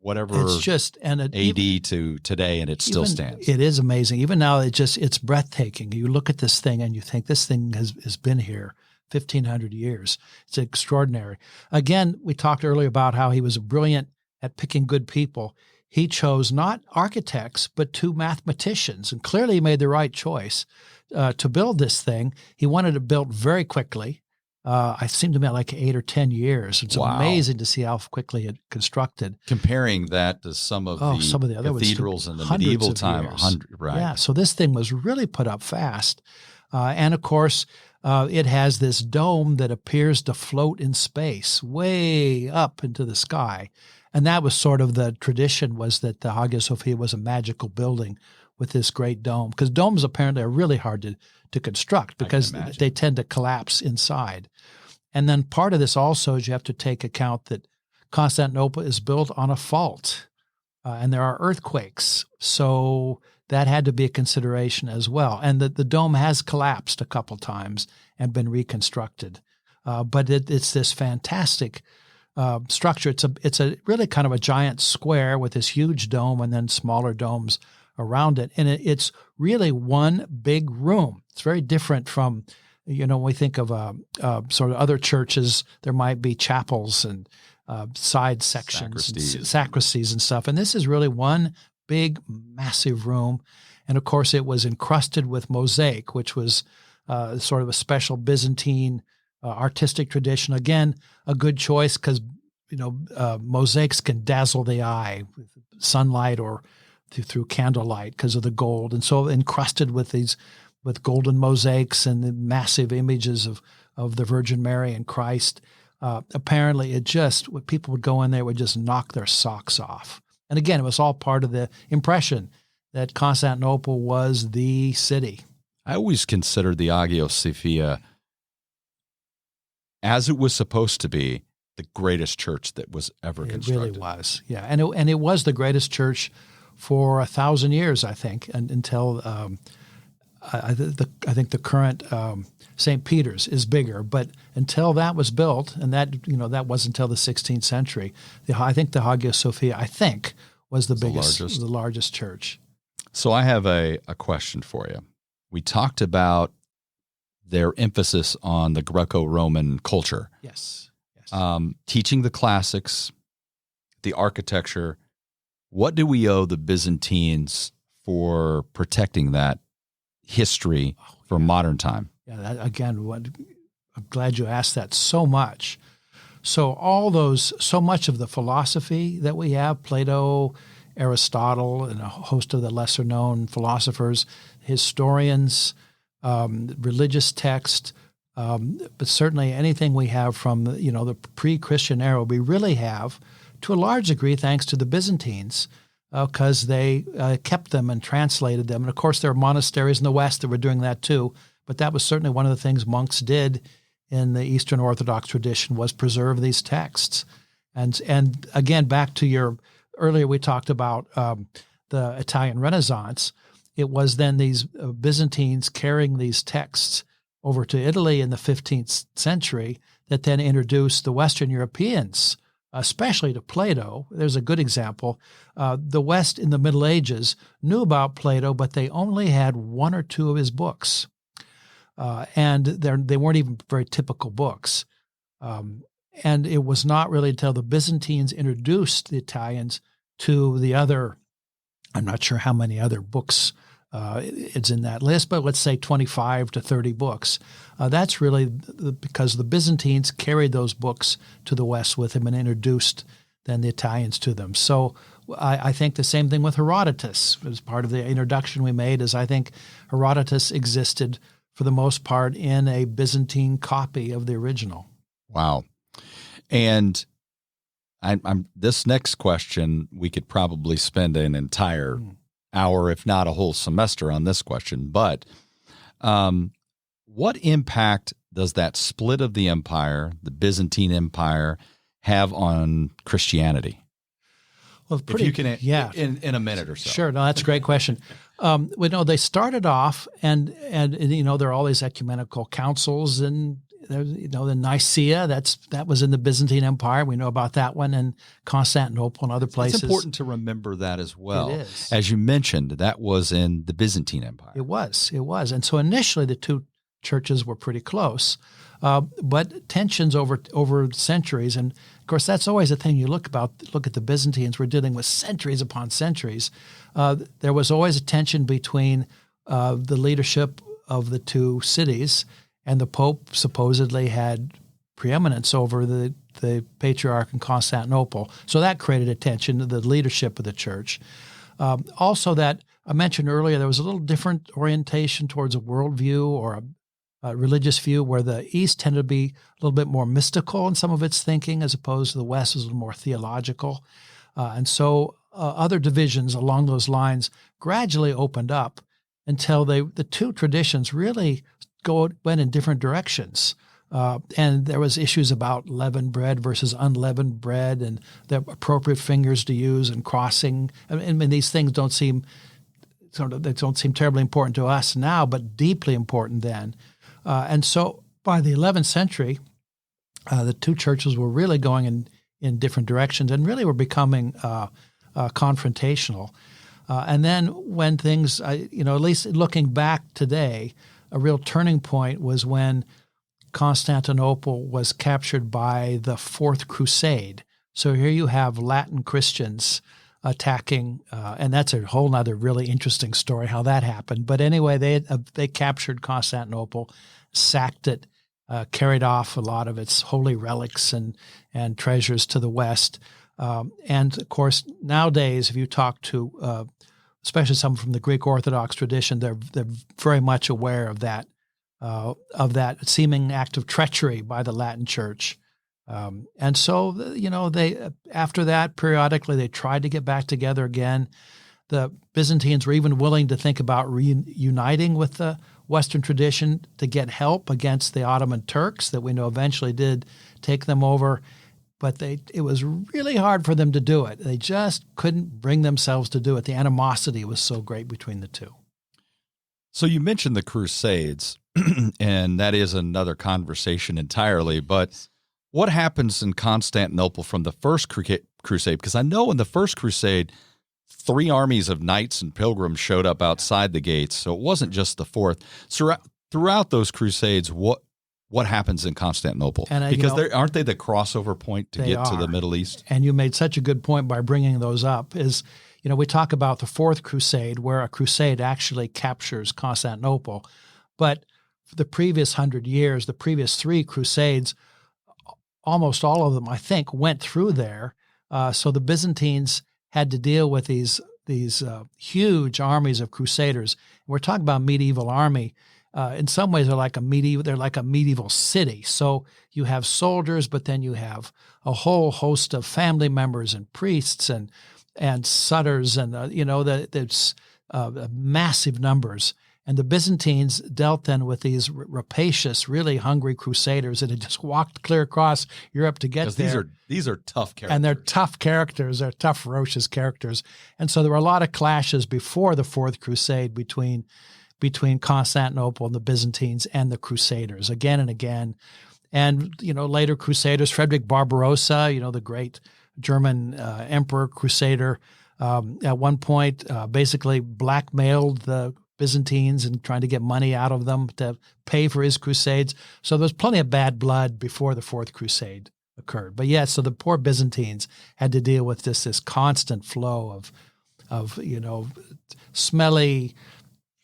It's just AD to today, and it still stands. It is amazing. Even now, it's breathtaking. You look at this thing and you think this thing has been here 1,500 years. It's extraordinary. Again, we talked earlier about how he was brilliant at picking good people. He chose not architects, but two mathematicians, and clearly he made the right choice to build this thing. He wanted it built very quickly. I seem to be like 8 or 10 years. It's amazing to see how quickly it constructed. Comparing that to some of the other cathedrals in the medieval time, 100, right? Yeah, so this thing was really put up fast. And of course, it has this dome that appears to float in space way up into the sky. And that was sort of the tradition, was that the Hagia Sophia was a magical building with this great dome. Because domes apparently are really hard to construct because they tend to collapse inside. And then part of this also is you have to take account that Constantinople is built on a fault, and there are earthquakes. So that had to be a consideration as well. And the dome has collapsed a couple times and been reconstructed. But it's this fantastic structure. It's a really kind of a giant square with this huge dome and then smaller domes around it. And it's really one big room. It's very different from, when we think of sort of other churches, there might be chapels and side sections, sacristies and stuff. And this is really one big, massive room. And of course, it was encrusted with mosaic, which was sort of a special Byzantine artistic tradition. Again, a good choice because, mosaics can dazzle the eye with sunlight or through candlelight because of the gold. And so encrusted with golden mosaics and the massive images of the Virgin Mary and Christ. Apparently, people would go in there, would just knock their socks off. And again, it was all part of the impression that Constantinople was the city. I always considered the Hagia Sophia, as it was supposed to be, the greatest church that was ever constructed. It really was, yeah. And it was the greatest church for 1,000 years, I think, until I think the current St. Peter's is bigger. But until that was built, and that wasn't until the 16th century, I think the Hagia Sophia, was the largest church. So I have a question for you. We talked about their emphasis on the Greco-Roman culture. Yes. Teaching the classics, the architecture. What do we owe the Byzantines for protecting that history for modern time? Yeah, I'm glad you asked that so much. So so much of the philosophy that we have, Plato, Aristotle, and a host of the lesser-known philosophers, historians, religious text, but certainly anything we have from the pre-Christian era, we really have, to a large degree, thanks to the Byzantines, because they kept them and translated them. And of course, there are monasteries in the West that were doing that too, but that was certainly one of the things monks did in the Eastern Orthodox tradition, was preserve these texts. And again, back to earlier we talked about the Italian Renaissance. It was then these Byzantines carrying these texts over to Italy in the 15th century that then introduced the Western Europeans, especially to Plato. There's a good example. The West in the Middle Ages knew about Plato, but they only had one or two of his books. And they weren't even very typical books. And it was not really until the Byzantines introduced the Italians to the other, I'm not sure how many other books it's in that list, but let's say 25 to 30 books. That's really because the Byzantines carried those books to the West with them and introduced then the Italians to them. So I think the same thing with Herodotus. As part of the introduction we made is I think Herodotus existed for the most part in a Byzantine copy of the original. Wow. And this next question, we could probably spend an entire hour, if not a whole semester, on this question. But what impact does that split of the empire, the Byzantine Empire, have on Christianity? Well, if you can, in a minute or so. Sure. No, that's a great question. They started off, and there are all these ecumenical councils, and the Nicaea, that was in the Byzantine Empire. We know about that one, and Constantinople and other places. It's important to remember that as well. It is. As you mentioned, that was in the Byzantine Empire. It was. And so initially the two churches were pretty close, but tensions over centuries, and of course that's always a thing you look at the Byzantines. We're dealing with centuries upon centuries. There was always a tension between the leadership of the two cities, and the Pope supposedly had preeminence over the patriarch in Constantinople. So that created attention to the leadership of the church. Also, that I mentioned earlier, there was a little different orientation towards a worldview or a religious view, where the East tended to be a little bit more mystical in some of its thinking, as opposed to the West was a little more theological. And so other divisions along those lines gradually opened up until the two traditions really went in different directions. And there was issues about leavened bread versus unleavened bread, and the appropriate fingers to use and crossing. I mean, these things don't seem terribly important to us now, but deeply important then. And so by the 11th century, the two churches were really going in different directions and really were becoming confrontational. And then when things, at least looking back today, a real turning point was when Constantinople was captured by the Fourth Crusade. So here you have Latin Christians attacking, and that's a whole other really interesting story how that happened. But anyway, they captured Constantinople, sacked it, carried off a lot of its holy relics and treasures to the west. And of course, nowadays, if you talk to especially some from the Greek Orthodox tradition, they're very much aware of that seeming act of treachery by the Latin Church. And so, they after that, periodically, they tried to get back together again. The Byzantines were even willing to think about reuniting with the Western tradition to get help against the Ottoman Turks that we know eventually did take them over. But it was really hard for them to do it. They just couldn't bring themselves to do it. The animosity was so great between the two. So you mentioned the Crusades, and that is another conversation entirely. But what happens in Constantinople from the First Crusade? Because I know in the First Crusade, 3 armies of knights and pilgrims showed up outside the gates, so it wasn't just the Fourth. So throughout those Crusades, what happens in Constantinople? Because aren't they the crossover point to get to the Middle East? And you made such a good point by bringing those up. We talk about the Fourth Crusade, where a crusade actually captures Constantinople. But for the previous 100 years, the previous 3 crusades, almost all of them, I think, went through there. So the Byzantines had to deal with these huge armies of crusaders. We're talking about medieval army. In some ways, they're like a medieval city. So you have soldiers, but then you have a whole host of family members and priests and suttors, and there's massive numbers. And the Byzantines dealt then with these rapacious, really hungry crusaders that had just walked clear across Europe to get there. These are tough characters. And they're tough characters. They're tough, ferocious characters. And so there were a lot of clashes before the Fourth Crusade between Constantinople and the Byzantines and the Crusaders again and again. And, later Crusaders, Frederick Barbarossa, the great German emperor crusader, at one point basically blackmailed the Byzantines and trying to get money out of them to pay for his crusades. So there was plenty of bad blood before the Fourth Crusade occurred. But yeah, so the poor Byzantines had to deal with this constant flow of smelly,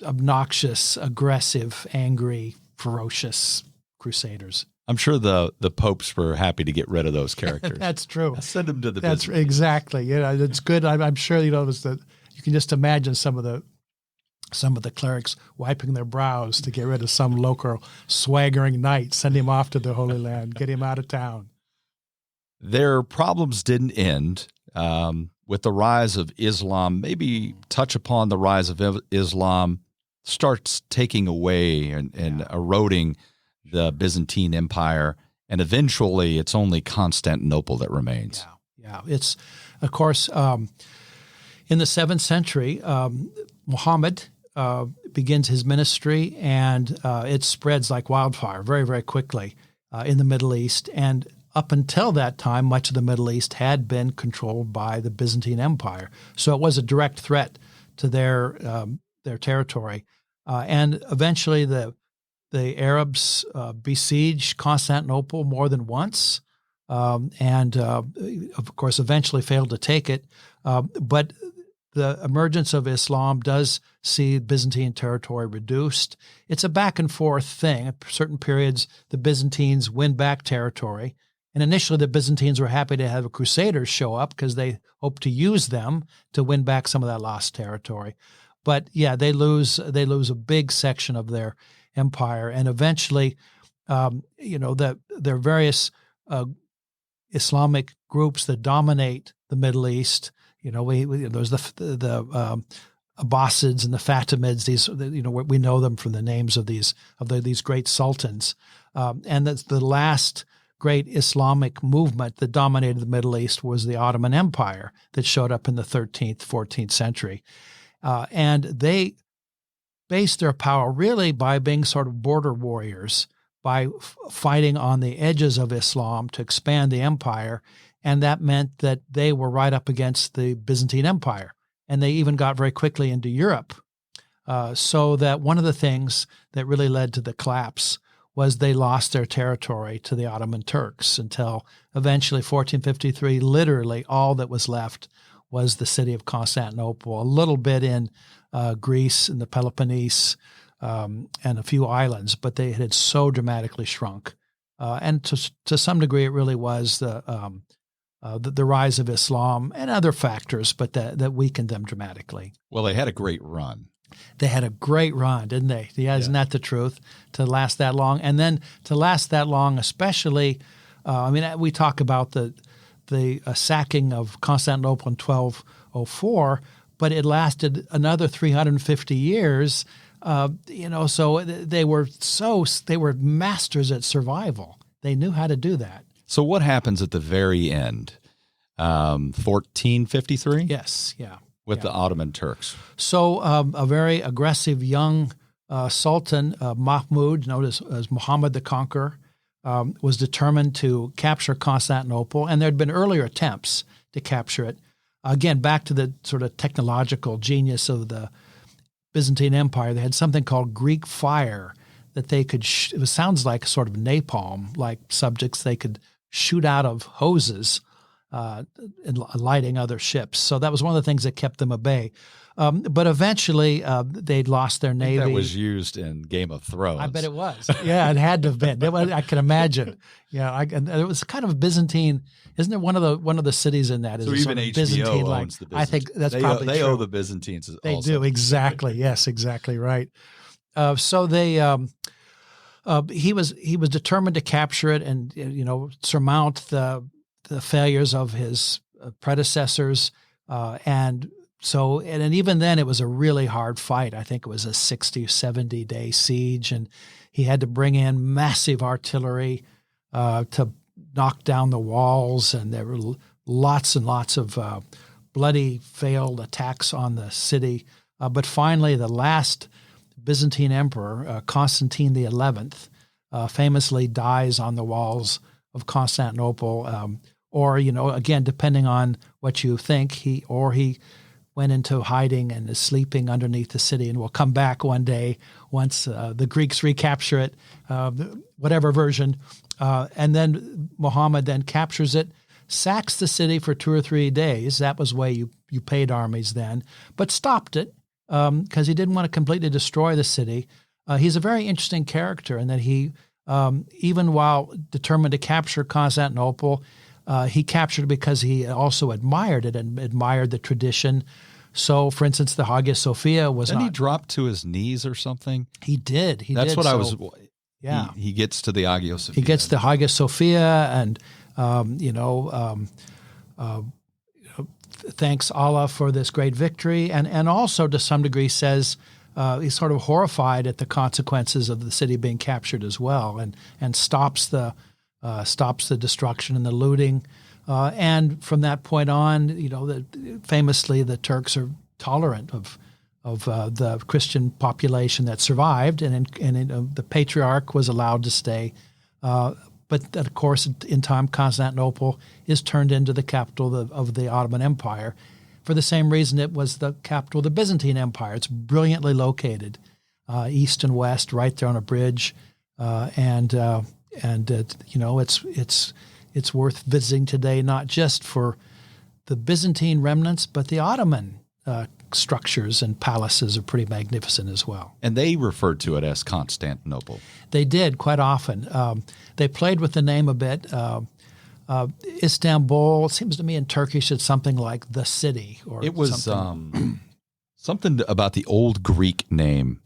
obnoxious, aggressive, angry, ferocious crusaders. I'm sure the popes were happy to get rid of those characters. That's true. Send them to the That's Byzantines. Exactly. It's good. I'm sure you can just imagine some of the clerics wiping their brows to get rid of some local swaggering knight, send him off to the Holy Land, get him out of town. Their problems didn't end with the rise of Islam. Maybe touch upon the rise of Islam starts taking away and eroding the Byzantine Empire, and eventually it's only Constantinople that remains. Yeah. It's, of course, in the 7th century, Muhammad begins his ministry, and it spreads like wildfire very, very quickly in the Middle East. And up until that time, much of the Middle East had been controlled by the Byzantine Empire. So it was a direct threat to their territory. And eventually the Arabs besieged Constantinople more than once, and of course eventually failed to take it. But the emergence of Islam does see Byzantine territory reduced. It's a back and forth thing. At certain periods, the Byzantines win back territory. And initially, the Byzantines were happy to have Crusaders show up because they hoped to use them to win back some of that lost territory. But yeah, they lose a big section of their empire, and eventually, there are various Islamic groups that dominate the Middle East. There's the Abbasids and the Fatimids. We know them from the names of these great sultans, and that's the last great Islamic movement that dominated the Middle East was the Ottoman Empire that showed up in the 13th, 14th century. And they based their power really by being sort of border warriors, by fighting on the edges of Islam to expand the empire. And that meant that they were right up against the Byzantine Empire. And they even got very quickly into Europe. So that one of the things that really led to the collapse was they lost their territory to the Ottoman Turks until eventually 1453, literally all that was left was the city of Constantinople, a little bit in Greece and the Peloponnese and a few islands, but they had so dramatically shrunk. And to some degree, it really was the rise of Islam and other factors, but that weakened them dramatically. Well, they had a great run. They had a great run, didn't they? Yeah, isn't that the truth? To last that long, and then to last that long, especially, we talk about the sacking of Constantinople in 1204, but it lasted another 350 years. So they were masters at survival. They knew how to do that. So what happens at the very end? 1453? Yes, yeah. With the Ottoman Turks. So a very aggressive young sultan, Mahmud, known as Muhammad the Conqueror, was determined to capture Constantinople, and there had been earlier attempts to capture it. Again, back to the sort of technological genius of the Byzantine Empire, they had something called Greek fire that they could, it sounds like sort of napalm, like subjects they could shoot out of hoses and lighting other ships. So that was one of the things that kept them at bay. But eventually, they'd lost their navy. That was used in Game of Thrones. I bet it was. Yeah, it had to have been. I can imagine. Yeah, and it was kind of Byzantine. Isn't there one of the cities in that? So even HBO Byzantine, owns the Byzantine. I think that's they probably they true. owe the Byzantines. They also. do, exactly. Yes, exactly right. So they he was determined to capture it and surmount the failures of his predecessors, and even then it was a really hard fight. I think it was a 60, 70-day siege, and he had to bring in massive artillery to knock down the walls, and there were lots and lots of bloody failed attacks on the city. But finally, the last Byzantine emperor, Constantine the 11th, famously dies on the walls of Constantinople. Or, again, depending on what you think, he went into hiding and is sleeping underneath the city and will come back one day once the Greeks recapture it, whatever version. And then Muhammad then captures it, sacks the city for 2 or 3 days. That was the way you paid armies then, but stopped it because he didn't want to completely destroy the city. He's a very interesting character in that he, even while determined to capture Constantinople, he captured it because he also admired it and admired the tradition. So, for instance, the Hagia Sophia was Didn't he drop to his knees or something? He did. That's what I was. Yeah. He gets to the Hagia Sophia. He gets the Hagia Sophia and, thanks Allah for this great victory. And also, to some degree, says he's sort of horrified at the consequences of the city being captured as well, and stops the destruction and the looting. And from that point on, famously the Turks are tolerant of the Christian population that survived, and the Patriarch was allowed to stay. But of course, in time, Constantinople is turned into the capital of the Ottoman Empire, for the same reason it was the capital of the Byzantine Empire. It's brilliantly located, east and west, right there on a bridge, it's worth visiting today, not just for the Byzantine remnants, but the Ottoman structures and palaces are pretty magnificent as well. And they referred to it as Constantinople. They did quite often. They played with the name a bit. Istanbul, it seems to me in Turkish it's something like the city. Or it was something, something about the old Greek name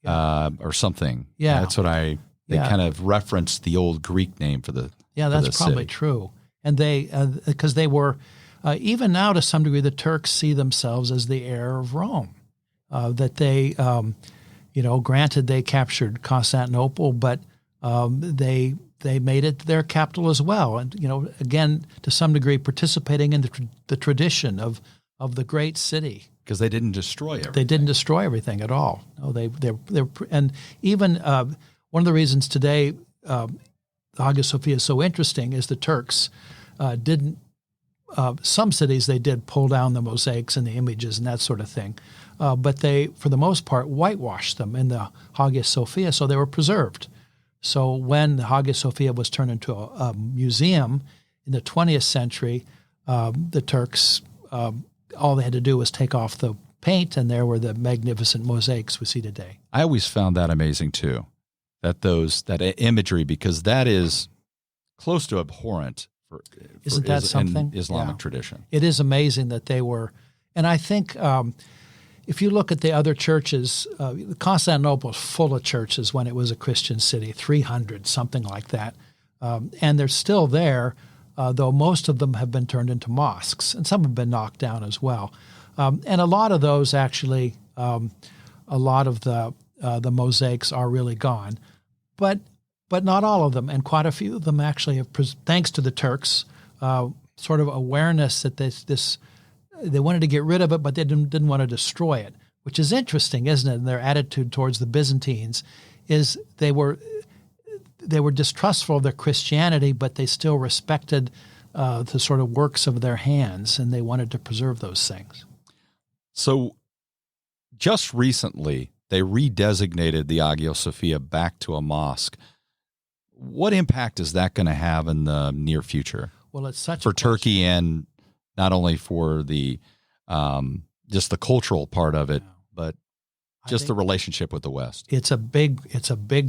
or something. Yeah. That's what they kind of referenced the old Greek name for the that's probably true. And they, because they were, even now to some degree, the Turks see themselves as the heir of Rome. That they, granted they captured Constantinople, but they made it their capital as well. And, again, to some degree, participating in the tradition of the great city. Because they didn't destroy everything. They didn't destroy everything at all. No, they and even one of the reasons today Hagia Sophia is so interesting is the Turks didn't. Some cities they did pull down the mosaics and the images and that sort of thing, but they, for the most part, whitewashed them in the Hagia Sophia, so they were preserved. So when the Hagia Sophia was turned into a museum in the 20th century, the Turks, all they had to do was take off the paint, and there were the magnificent mosaics we see today. I always found that amazing too, that imagery, because that is close to abhorrent. Isn't that something? In Islamic tradition. It is amazing that they were, and I think if you look at the other churches, Constantinople was full of churches when it was a Christian city, 300, something like that. And they're still there, though most of them have been turned into mosques, and some have been knocked down as well. And a lot of those actually, a lot of the mosaics are really gone. But not all of them, and quite a few of them actually have, thanks to the Turks, sort of awareness that they wanted to get rid of it, but they didn't want to destroy it, which is interesting, isn't it? And their attitude towards the Byzantines is they were distrustful of their Christianity, but they still respected the sort of works of their hands, and they wanted to preserve those things. So just recently, they redesignated the Hagia Sophia back to a mosque. What impact is that going to have in the near future? Well, it's such for Turkey, and not only for the just the cultural part of it, but just the relationship with the West. It's a big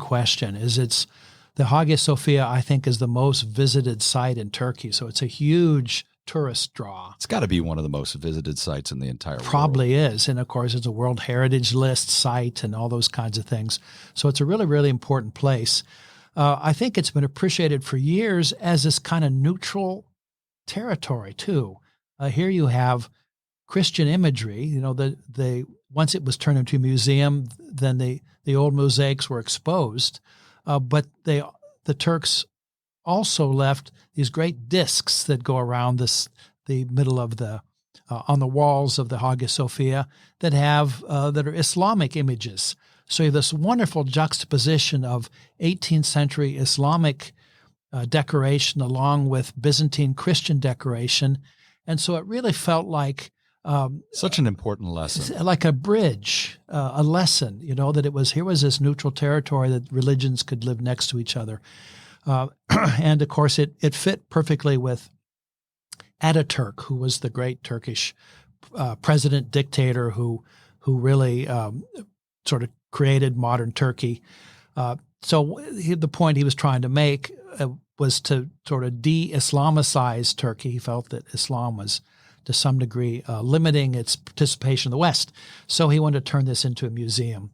question. It's the Hagia Sophia, I think, is the most visited site in Turkey, so it's a huge tourist draw. It's got to be one of the most visited sites in the entire world. Probably is, and of course, it's a World Heritage List site and all those kinds of things. So it's a really, really important place. I think it's been appreciated for years as this kind of neutral territory too. Here you have Christian imagery. Once it was turned into a museum, then the old mosaics were exposed, but the Turks also left these great discs that go around the middle of on the walls of the Hagia Sophia that are Islamic images. So you have this wonderful juxtaposition of 18th century Islamic decoration along with Byzantine Christian decoration. And so it really felt like such an important lesson, like a bridge, a lesson, that here was this neutral territory that religions could live next to each other. And of course it fit perfectly with Ataturk, who was the great Turkish president dictator who really sort of created modern Turkey. So the point he was trying to make was to sort of de-Islamicize Turkey. He felt that Islam was, to some degree, limiting its participation in the West. So he wanted to turn this into a museum.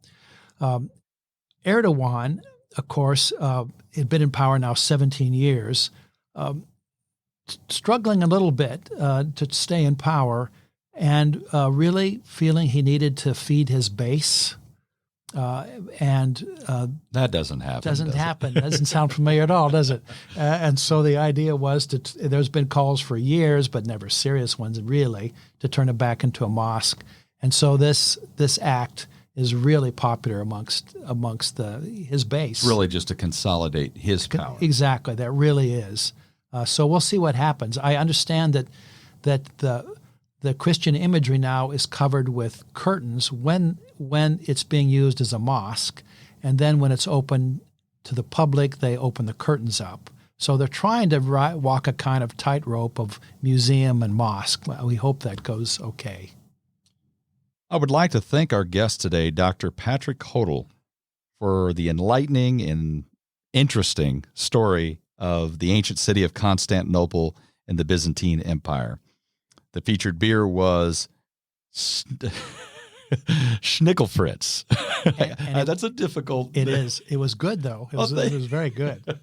Erdogan, of course, had been in power now 17 years, struggling a little bit to stay in power and really feeling he needed to feed his base. That doesn't happen. Doesn't happen. Doesn't sound familiar at all, does it? And so the idea was there's been calls for years, but never serious ones really, to turn it back into a mosque. And so this act is really popular amongst his base. Really just to consolidate his power. Exactly. That really is. So we'll see what happens. I understand that the Christian imagery now is covered with curtains when it's being used as a mosque, and then when it's open to the public, they open the curtains up. So they're trying to walk a kind of tightrope of museum and mosque. We hope that goes okay. I would like to thank our guest today, Dr. Patrick Hotle, for the enlightening and interesting story of the ancient city of Constantinople and the Byzantine Empire. The featured beer was Schnickelfritz. That's a difficult... It is. It was good, though. It was very good.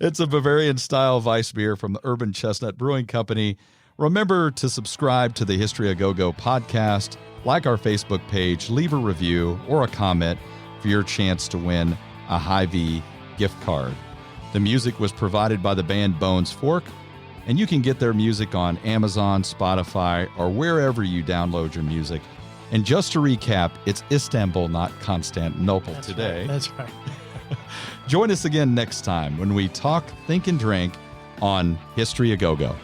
It's a Bavarian-style Weiss beer from the Urban Chestnut Brewing Company. Remember to subscribe to the History A Go-Go podcast, like our Facebook page, leave a review or a comment for your chance to win a Hy-Vee gift card. The music was provided by the band Bones Fork, and you can get their music on Amazon, Spotify, or wherever you download your music. And just to recap, it's Istanbul, not Constantinople today. Right. That's right. Join us again next time when we talk, think, and drink on History A Go-Go.